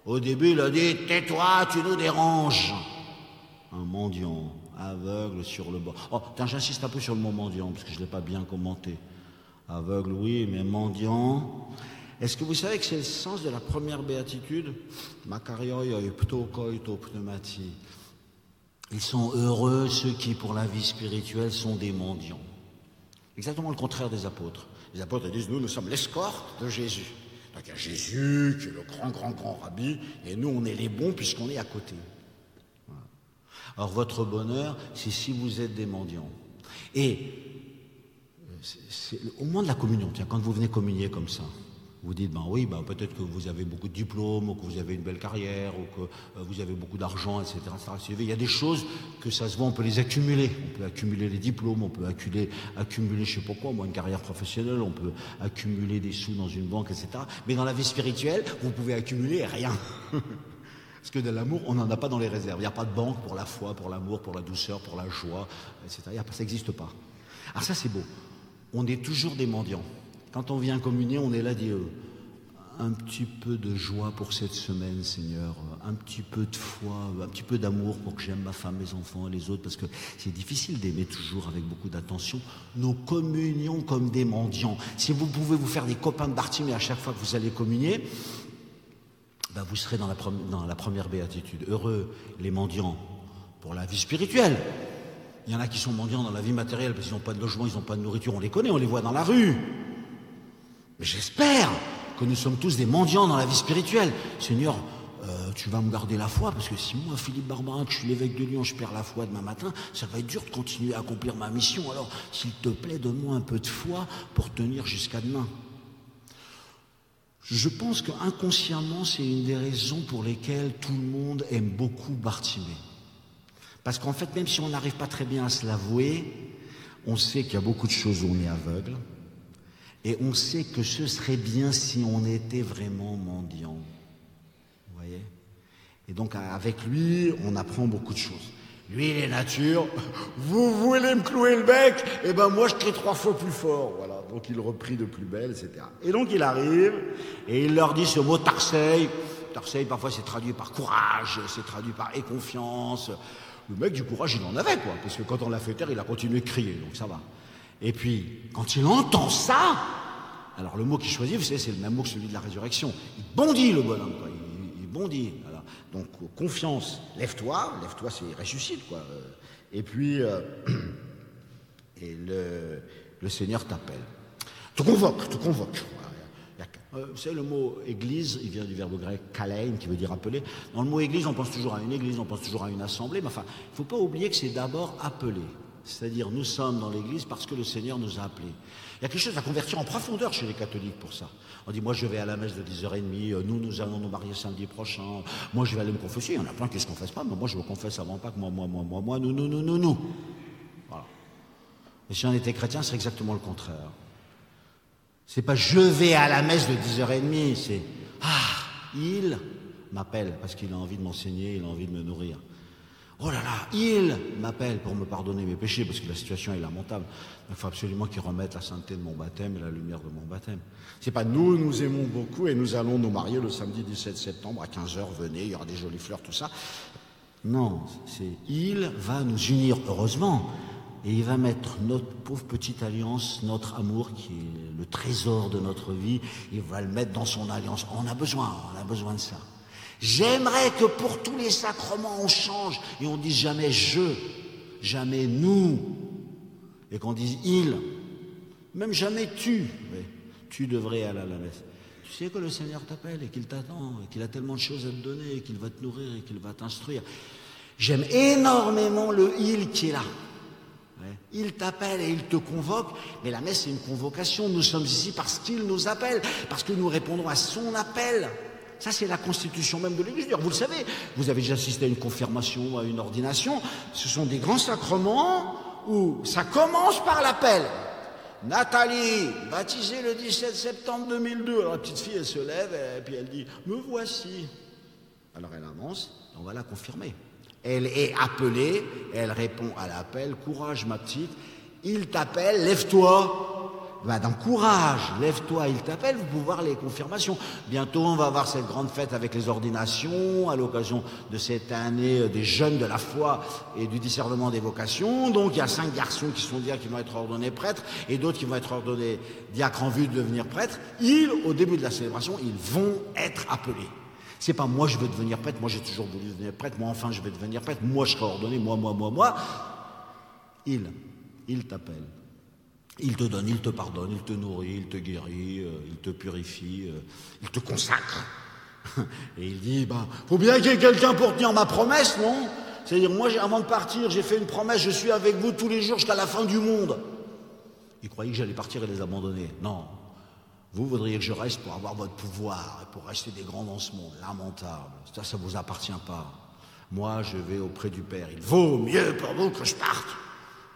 Au début, il a dit « Tais-toi, tu nous déranges ». Un mendiant, aveugle sur le bord. Oh, j'insiste un peu sur le mot mendiant, parce que je ne l'ai pas bien commenté. Aveugle, oui, mais mendiant. Est-ce que vous savez que c'est le sens de la première béatitude ? Makarioi ptokoito pneumati. Ils sont heureux, ceux qui, pour la vie spirituelle, sont des mendiants. Exactement le contraire des apôtres. Les apôtres disent, nous sommes l'escorte de Jésus. Donc il y a Jésus qui est le grand rabbi, et nous, on est les bons puisqu'on est à côté. Voilà. Alors votre bonheur, c'est si vous êtes des mendiants. Et c'est au moment de la communion, tiens, quand vous venez communier comme ça, vous dites, peut-être que vous avez beaucoup de diplômes, ou que vous avez une belle carrière, ou que vous avez beaucoup d'argent, etc., etc. Il y a des choses que ça se voit, on peut les accumuler. On peut accumuler les diplômes, on peut accumuler je sais pas quoi, une carrière professionnelle, on peut accumuler des sous dans une banque, etc. Mais dans la vie spirituelle, vous pouvez accumuler rien. Parce que de l'amour, on n'en a pas dans les réserves. Il n'y a pas de banque pour la foi, pour l'amour, pour la douceur, pour la joie, etc. Ça n'existe pas. Alors ça, c'est beau. On est toujours des mendiants. Quand on vient communier, on est là, dit un petit peu de joie pour cette semaine, Seigneur, un petit peu de foi, un petit peu d'amour pour que j'aime ma femme, mes enfants et les autres, parce que c'est difficile d'aimer toujours avec beaucoup d'attention. Nous communions comme des mendiants. Si vous pouvez vous faire des copains de Bartimée à chaque fois que vous allez communier, vous serez dans la première béatitude. Heureux les mendiants pour la vie spirituelle. Il y en a qui sont mendiants dans la vie matérielle parce qu'ils n'ont pas de logement, ils n'ont pas de nourriture, on les connaît, on les voit dans la rue. Mais j'espère que nous sommes tous des mendiants dans la vie spirituelle. Seigneur, tu vas me garder la foi, parce que si moi, Philippe Barbarin, que je suis l'évêque de Lyon, je perds la foi demain matin, ça va être dur de continuer à accomplir ma mission. Alors, s'il te plaît, donne-moi un peu de foi pour tenir jusqu'à demain. Je pense qu'inconsciemment, c'est une des raisons pour lesquelles tout le monde aime beaucoup Bartimée. Parce qu'en fait, même si on n'arrive pas très bien à se l'avouer, on sait qu'il y a beaucoup de choses où on est aveugle. Et on sait que ce serait bien si on était vraiment mendiant. Vous voyez ? Et donc, avec lui, on apprend beaucoup de choses. Lui, il est nature. Vous voulez me clouer le bec ? Eh ben, moi, je crie 3 fois plus fort. Voilà. Donc, il reprit de plus belle, etc. Et donc, il arrive, et il leur dit ce mot Tarseille. Tarseille, parfois, c'est traduit par courage, c'est traduit par et confiance. Le mec, du courage, il en avait, quoi. Parce que quand on l'a fait taire, il a continué de crier. Donc, ça va. Et puis, quand il entend ça, alors le mot qu'il choisit, vous savez, c'est le même mot que celui de la résurrection. Il bondit, le bonhomme, quoi. Il bondit. Voilà. Donc, confiance, lève-toi, c'est ressuscite, quoi. Et puis, le Seigneur t'appelle. Te convoque. Voilà. Il y a Vous savez, le mot église, il vient du verbe grec kalein, qui veut dire appeler. Dans le mot église, on pense toujours à une église, on pense toujours à une assemblée, mais enfin, il ne faut pas oublier que c'est d'abord appeler. C'est-à-dire, nous sommes dans l'église parce que le Seigneur nous a appelés. Il y a quelque chose à convertir en profondeur chez les catholiques pour ça. On dit, moi je vais à la messe de 10h30, nous allons nous marier samedi prochain, moi je vais aller me confesser. Il y en a plein qui ne se confessent pas, mais moi je me confesse avant Pâques, moi, nous. Voilà. Et si on était chrétien, c'est exactement le contraire. C'est pas je vais à la messe de 10h30, c'est il m'appelle parce qu'il a envie de m'enseigner, il a envie de me nourrir. Oh là là, il m'appelle pour me pardonner mes péchés parce que la situation est lamentable. Il faut absolument qu'il remette la sainteté de mon baptême et la lumière de mon baptême. C'est pas nous aimons beaucoup et nous allons nous marier le samedi 17 septembre à 15h, venez, il y aura des jolies fleurs, tout ça. Non, c'est il va nous unir heureusement. Et il va mettre notre pauvre petite alliance, notre amour, qui est le trésor de notre vie, il va le mettre dans son alliance. On a besoin de ça. J'aimerais que pour tous les sacrements, on change et on dise jamais je, jamais nous, et qu'on dise il, même jamais tu. Mais tu devrais aller à la messe. Tu sais que le Seigneur t'appelle et qu'il t'attend, et qu'il a tellement de choses à te donner, et qu'il va te nourrir, et qu'il va t'instruire. J'aime énormément le il qui est là. Il t'appelle et il te convoque, mais la messe c'est une convocation. Nous sommes ici parce qu'il nous appelle, parce que nous répondons à son appel. Ça c'est la constitution même de l'Église. Vous le savez, vous avez déjà assisté à une confirmation, à une ordination. Ce sont des grands sacrements où ça commence par l'appel. Nathalie, baptisée le 17 septembre 2002. Alors la petite fille elle se lève et puis elle dit « Me voici ». Alors elle avance, on va la confirmer. Elle est appelée, elle répond à l'appel. Courage, ma petite. Il t'appelle, lève-toi. Ben, dans courage, lève-toi, il t'appelle. Vous pouvez voir les confirmations. Bientôt, on va avoir cette grande fête avec les ordinations, à l'occasion de cette année des jeunes de la foi et du discernement des vocations. Donc, il y a 5 garçons qui sont diacres qui vont être ordonnés prêtres et d'autres qui vont être ordonnés diacres en vue de devenir prêtres. Au début de la célébration, ils vont être appelés. C'est pas moi je veux devenir prêtre, moi j'ai toujours voulu devenir prêtre, moi enfin je vais devenir prêtre, moi je serai ordonné, moi. Il t'appelle, il te donne, il te pardonne, il te nourrit, il te guérit, il te purifie, il te consacre. Et il dit, faut bien qu'il y ait quelqu'un pour tenir ma promesse, non? C'est-à-dire, moi avant de partir, j'ai fait une promesse, je suis avec vous tous les jours jusqu'à la fin du monde. Il croyait que j'allais partir et les abandonner. Non. Vous voudriez que je reste pour avoir votre pouvoir et pour rester des grands dans ce monde. Lamentable. Ça ne vous appartient pas. Moi, je vais auprès du Père. Il vaut mieux pour vous que je parte.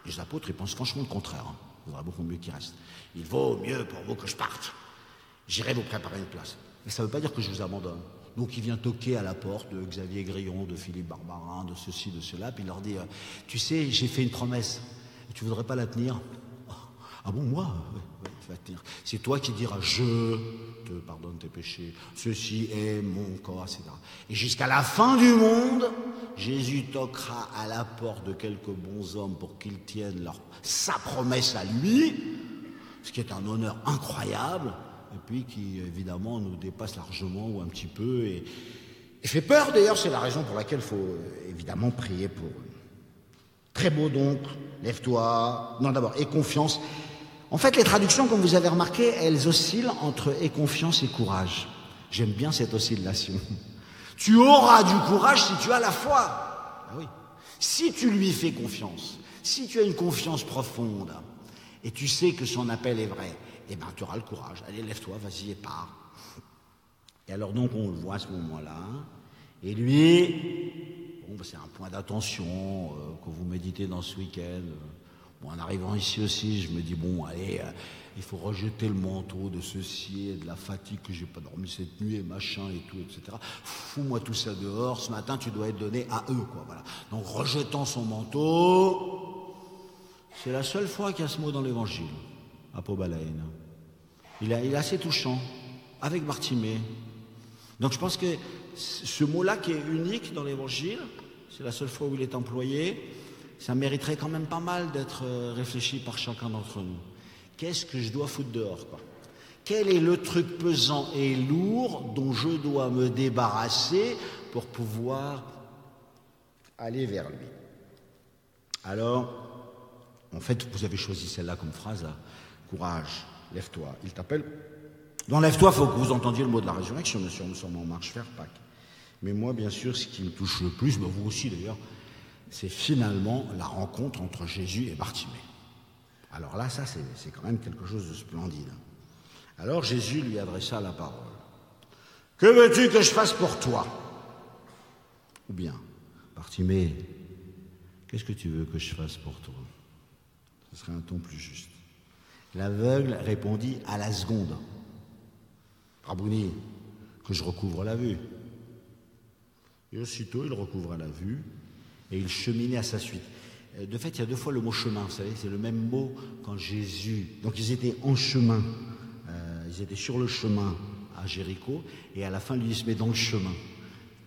Les apôtres, ils pensent franchement le contraire. Il vaudrait beaucoup mieux qu'ils restent. Il vaut mieux pour vous que je parte. J'irai vous préparer une place. Mais ça ne veut pas dire que je vous abandonne. Donc il vient toquer à la porte de Xavier Grillon, de Philippe Barbarin, de ceci, de cela, puis il leur dit tu sais, j'ai fait une promesse. Tu ne voudrais pas la tenir? Ah bon, moi? Ouais, tu vas tenir. C'est toi qui diras je te pardonne tes péchés, ceci est mon corps, etc. Et jusqu'à la fin du monde, Jésus toquera à la porte de quelques bons hommes pour qu'ils tiennent sa promesse à lui, ce qui est un honneur incroyable, et puis qui évidemment nous dépasse largement ou un petit peu, et fait peur d'ailleurs. C'est la raison pour laquelle il faut évidemment prier pour eux. Très beau donc, lève-toi, non d'abord, aie confiance. En fait, les traductions, comme vous avez remarqué, elles oscillent entre aie confiance et courage. J'aime bien cette oscillation. Tu auras du courage si tu as la foi. Ah oui. Si tu lui fais confiance, si tu as une confiance profonde, et tu sais que son appel est vrai, eh bien tu auras le courage. Allez, lève-toi, vas-y et pars. Et alors donc on le voit à ce moment-là, et lui, c'est un point d'attention que vous méditez dans ce week-end. En arrivant ici aussi, je me dis, allez, il faut rejeter le manteau de ceci et de la fatigue que j'ai pas dormi cette nuit et machin et tout, etc. Fous-moi tout ça dehors, ce matin tu dois être donné à eux, quoi, voilà. Donc rejetant son manteau, c'est la seule fois qu'il y a ce mot dans l'évangile, apobalein. Il est assez touchant, avec Bartimée. Donc je pense que ce mot-là qui est unique dans l'évangile, c'est la seule fois où il est employé, ça mériterait quand même pas mal d'être réfléchi par chacun d'entre nous. Qu'est-ce que je dois foutre dehors, quoi? Quel est le truc pesant et lourd dont je dois me débarrasser pour pouvoir aller vers lui? Alors, en fait, vous avez choisi celle-là comme phrase, là. Courage, lève-toi, il t'appelle. Donc lève-toi, il faut que vous entendiez le mot de la résurrection, bien sûr, nous sommes en marche vers Pâques. Mais moi, bien sûr, ce qui me touche le plus, ben vous aussi d'ailleurs, c'est finalement la rencontre entre Jésus et Bartimée. Alors là, ça, c'est quand même quelque chose de splendide. Alors Jésus lui adressa la parole. « Que veux-tu que je fasse pour toi ?» Ou bien, « Bartimée, qu'est-ce que tu veux que je fasse pour toi ?» Ce serait un ton plus juste. L'aveugle répondit à la seconde. « Rabouni, que je recouvre la vue. » Et aussitôt, il recouvra la vue et il cheminait à sa suite. De fait, il y a deux fois le mot chemin, vous savez, c'est le même mot quand Jésus... Donc ils étaient en chemin, ils étaient sur le chemin à Jéricho, et à la fin, lui, il se met dans le chemin.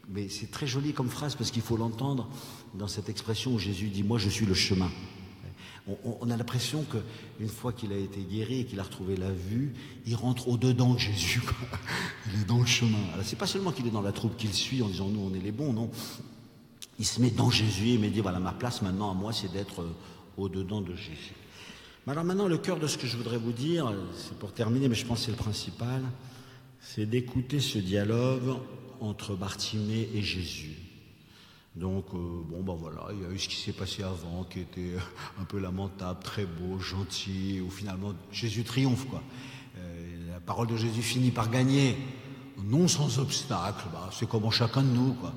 Mais c'est très joli comme phrase, parce qu'il faut l'entendre dans cette expression où Jésus dit « Moi, je suis le chemin ». On a l'impression qu'une fois qu'il a été guéri et qu'il a retrouvé la vue, il rentre au-dedans de Jésus, quoi. Il est dans le chemin. Alors, c'est pas seulement qu'il est dans la troupe qu'il suit en disant « Nous, on est les bons », non. Il se met dans Jésus et il dit « Voilà, ma place maintenant à moi, c'est d'être au-dedans de Jésus ». Mais alors maintenant, le cœur de ce que je voudrais vous dire, c'est pour terminer, mais je pense que c'est le principal, c'est d'écouter ce dialogue entre Bartimée et Jésus. Donc, voilà, il y a eu ce qui s'est passé avant, qui était un peu lamentable, très beau, gentil, où finalement Jésus triomphe, quoi. La parole de Jésus finit par gagner, non sans obstacle, c'est comme en chacun de nous, quoi.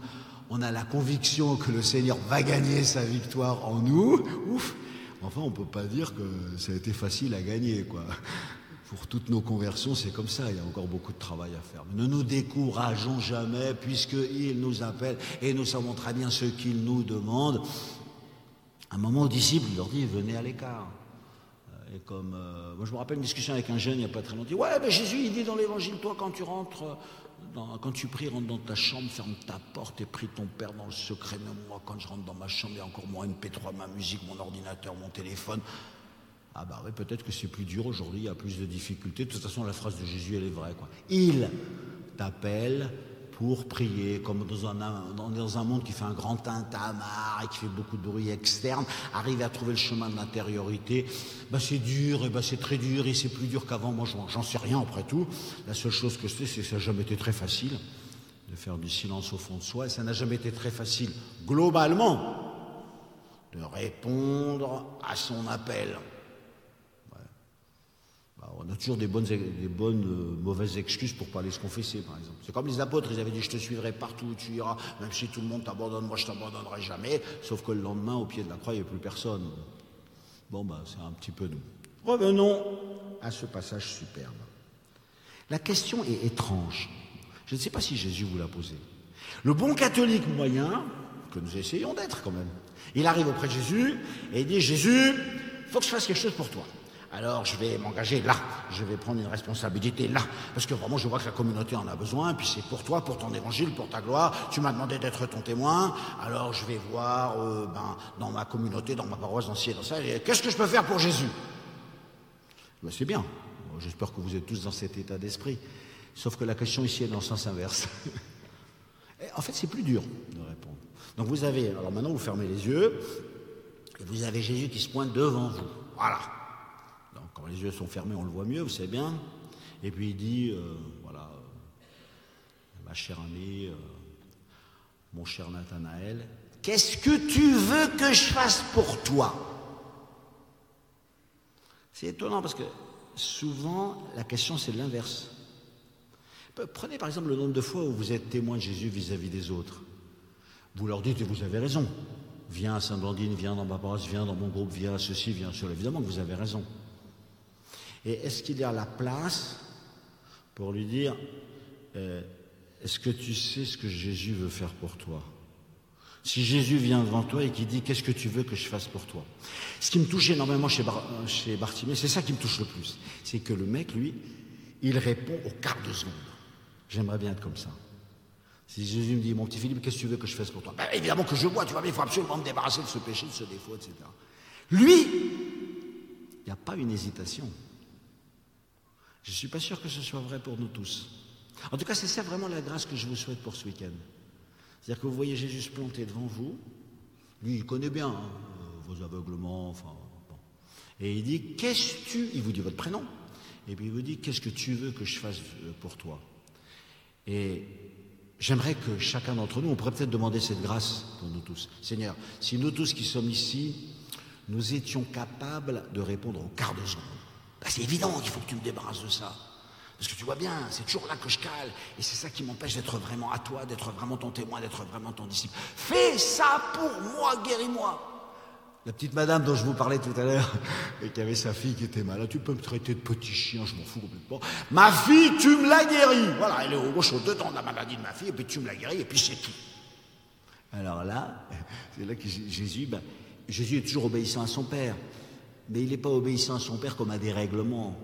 On a la conviction que le Seigneur va gagner sa victoire en nous, ouf. Enfin, on ne peut pas dire que ça a été facile à gagner, quoi. Pour toutes nos conversions, c'est comme ça, il y a encore beaucoup de travail à faire. Mais ne nous décourageons jamais, puisqu'il nous appelle, et nous savons très bien ce qu'il nous demande. À un moment, aux disciples, il leur dit, venez à l'écart. Et comme, moi je me rappelle une discussion avec un jeune il n'y a pas très longtemps. Ouais, mais Jésus, il dit dans l'évangile, toi, quand tu rentres, quand tu pries, rentre dans ta chambre, ferme ta porte et prie ton Père dans le secret. Même moi, quand je rentre dans ma chambre, il y a encore mon MP3, ma musique, mon ordinateur, mon téléphone. Ah bah oui, peut-être que c'est plus dur aujourd'hui, il y a plus de difficultés. De toute façon, la phrase de Jésus, elle est vraie, quoi. Il t'appelle pour prier, comme dans un monde qui fait un grand tintamarre et qui fait beaucoup de bruit externe. Arriver à trouver le chemin de l'intériorité, c'est dur, et c'est très dur, et c'est plus dur qu'avant. Moi, j'en sais rien, après tout. La seule chose que je sais, c'est que ça n'a jamais été très facile de faire du silence au fond de soi, et ça n'a jamais été très facile, globalement, de répondre à son appel. On a toujours des bonnes mauvaises excuses pour ne pas aller se confesser, par exemple. C'est comme les apôtres, ils avaient dit « Je te suivrai partout où tu iras, même si tout le monde t'abandonne, moi je ne t'abandonnerai jamais », sauf que le lendemain, au pied de la croix, il n'y avait plus personne. C'est un petit peu nous. Revenons à ce passage superbe. La question est étrange. Je ne sais pas si Jésus vous l'a posée. Le bon catholique moyen, que nous essayons d'être quand même, il arrive auprès de Jésus et il dit « Jésus, il faut que je fasse quelque chose pour toi. Alors je vais m'engager là, je vais prendre une responsabilité là, parce que vraiment je vois que la communauté en a besoin, puis c'est pour toi, pour ton évangile, pour ta gloire, tu m'as demandé d'être ton témoin, alors je vais voir dans ma communauté, dans ma paroisse, dans ci et dans ça, et qu'est-ce que je peux faire pour Jésus ? C'est bien, j'espère que vous êtes tous dans cet état d'esprit, sauf que la question ici est dans le sens inverse. En fait c'est plus dur de répondre. Donc vous avez, alors maintenant vous fermez les yeux, et vous avez Jésus qui se pointe devant vous, voilà. Quand les yeux sont fermés, on le voit mieux, vous savez bien. Et puis il dit, ma chère amie, mon cher Nathanaël, qu'est-ce que tu veux que je fasse pour toi ? C'est étonnant parce que souvent, la question c'est l'inverse. Prenez par exemple le nombre de fois où vous êtes témoin de Jésus vis-à-vis des autres. Vous leur dites, et vous avez raison. Viens à Saint-Blandine, viens dans ma paroisse, viens dans mon groupe, viens à ceci, viens à cela. Évidemment que vous avez raison. Et est-ce qu'il y a la place pour lui dire est-ce que tu sais ce que Jésus veut faire pour toi ? Si Jésus vient devant toi et qu'il dit qu'est-ce que tu veux que je fasse pour toi ? Ce qui me touche énormément chez Bartimée, c'est ça qui me touche le plus. C'est que le mec, lui, il répond au quart de seconde. J'aimerais bien être comme ça. Si Jésus me dit mon petit Philippe, qu'est-ce que tu veux que je fasse pour toi ? Évidemment que je bois, tu vois, mais il faut absolument me débarrasser de ce péché, de ce défaut, etc. Lui, il n'y a pas une hésitation. Je ne suis pas sûr que ce soit vrai pour nous tous. En tout cas, c'est ça vraiment la grâce que je vous souhaite pour ce week-end. C'est-à-dire que vous voyez Jésus se planter devant vous. Lui, il connaît bien vos aveuglements. Et il dit, il vous dit votre prénom. Et puis il vous dit, qu'est-ce que tu veux que je fasse pour toi? Et j'aimerais que chacun d'entre nous, on pourrait peut-être demander cette grâce pour nous tous. Seigneur, si nous tous qui sommes ici, nous étions capables de répondre au quart de seconde. Ben, c'est évident qu'il faut que tu me débarrasses de ça. Parce que tu vois bien, c'est toujours là que je cale. Et c'est ça qui m'empêche d'être vraiment à toi, d'être vraiment ton témoin, d'être vraiment ton disciple. Fais ça pour moi, guéris-moi. La petite madame dont je vous parlais tout à l'heure, et qui avait sa fille qui était malade, tu peux me traiter de petit chien, je m'en fous complètement. Ma fille, tu me l'as guérie. Voilà, elle est au chaud dedans de la maladie de ma fille, et puis tu me l'as guérie, et puis c'est tout. Alors là, c'est là que Jésus est toujours obéissant à son Père. Mais il n'est pas obéissant à son Père comme à des règlements.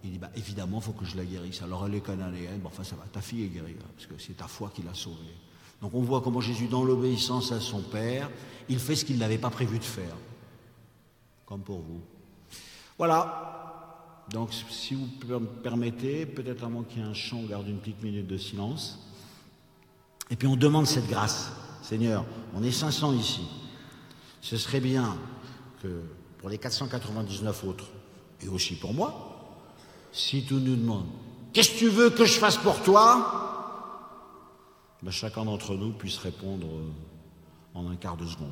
Il dit, évidemment, il faut que je la guérisse. Alors elle est cananéenne, enfin ça va, ta fille est guérie, parce que c'est ta foi qui l'a sauvée. Donc on voit comment Jésus, dans l'obéissance à son Père, il fait ce qu'il n'avait pas prévu de faire. Comme pour vous. Voilà. Donc si vous me permettez, peut-être avant qu'il y ait un chant, on garde une petite minute de silence. Et puis on demande cette grâce. Seigneur, on est 500 ici. Ce serait bien que pour les 499 autres, et aussi pour moi, si tu nous demandes, qu'est-ce que tu veux que je fasse pour toi? Chacun d'entre nous puisse répondre en un quart de seconde.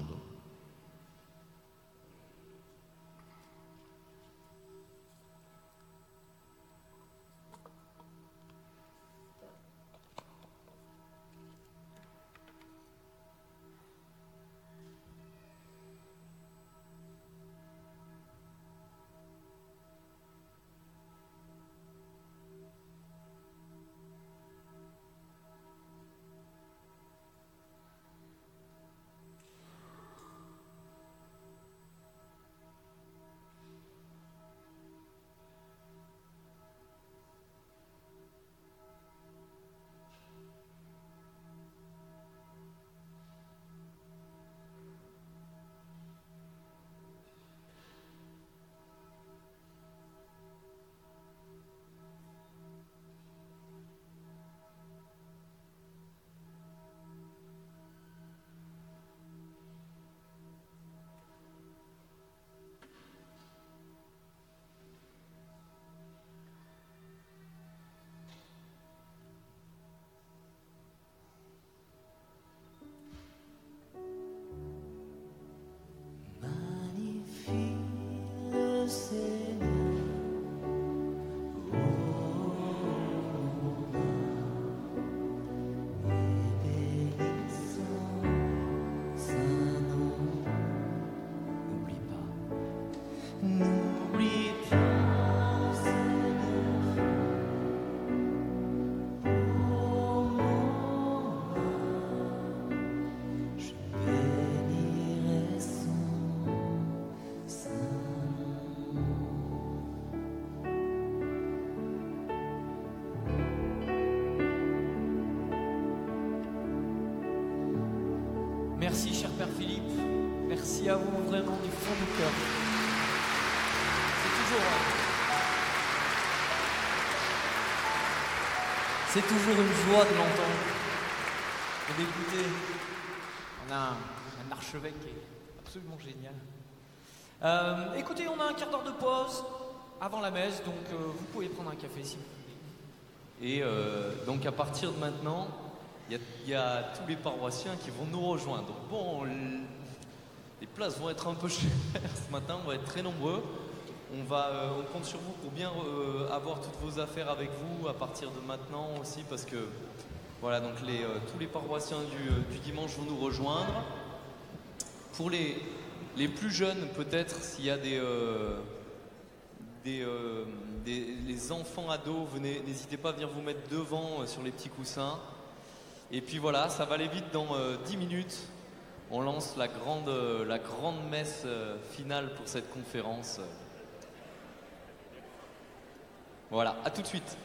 Merci, cher Père Philippe. Merci à vous vraiment du fond du cœur. C'est toujours une joie de l'entendre, de l'écouter. On a un archevêque qui est absolument génial. Écoutez, on a un quart d'heure de pause avant la messe, donc vous pouvez prendre un café si vous voulez. Et donc à partir de maintenant, il y a tous les paroissiens qui vont nous rejoindre. Donc bon, les places vont être un peu chères ce matin, on va être très nombreux. On compte sur vous pour bien avoir toutes vos affaires avec vous à partir de maintenant aussi, parce que voilà, donc tous les paroissiens du dimanche vont nous rejoindre. Pour les plus jeunes, peut-être, s'il y a les enfants ados, n'hésitez pas à venir vous mettre devant sur les petits coussins. Et puis voilà, ça va aller vite. Dans 10 minutes, on lance la grande messe finale pour cette conférence. Voilà, à tout de suite.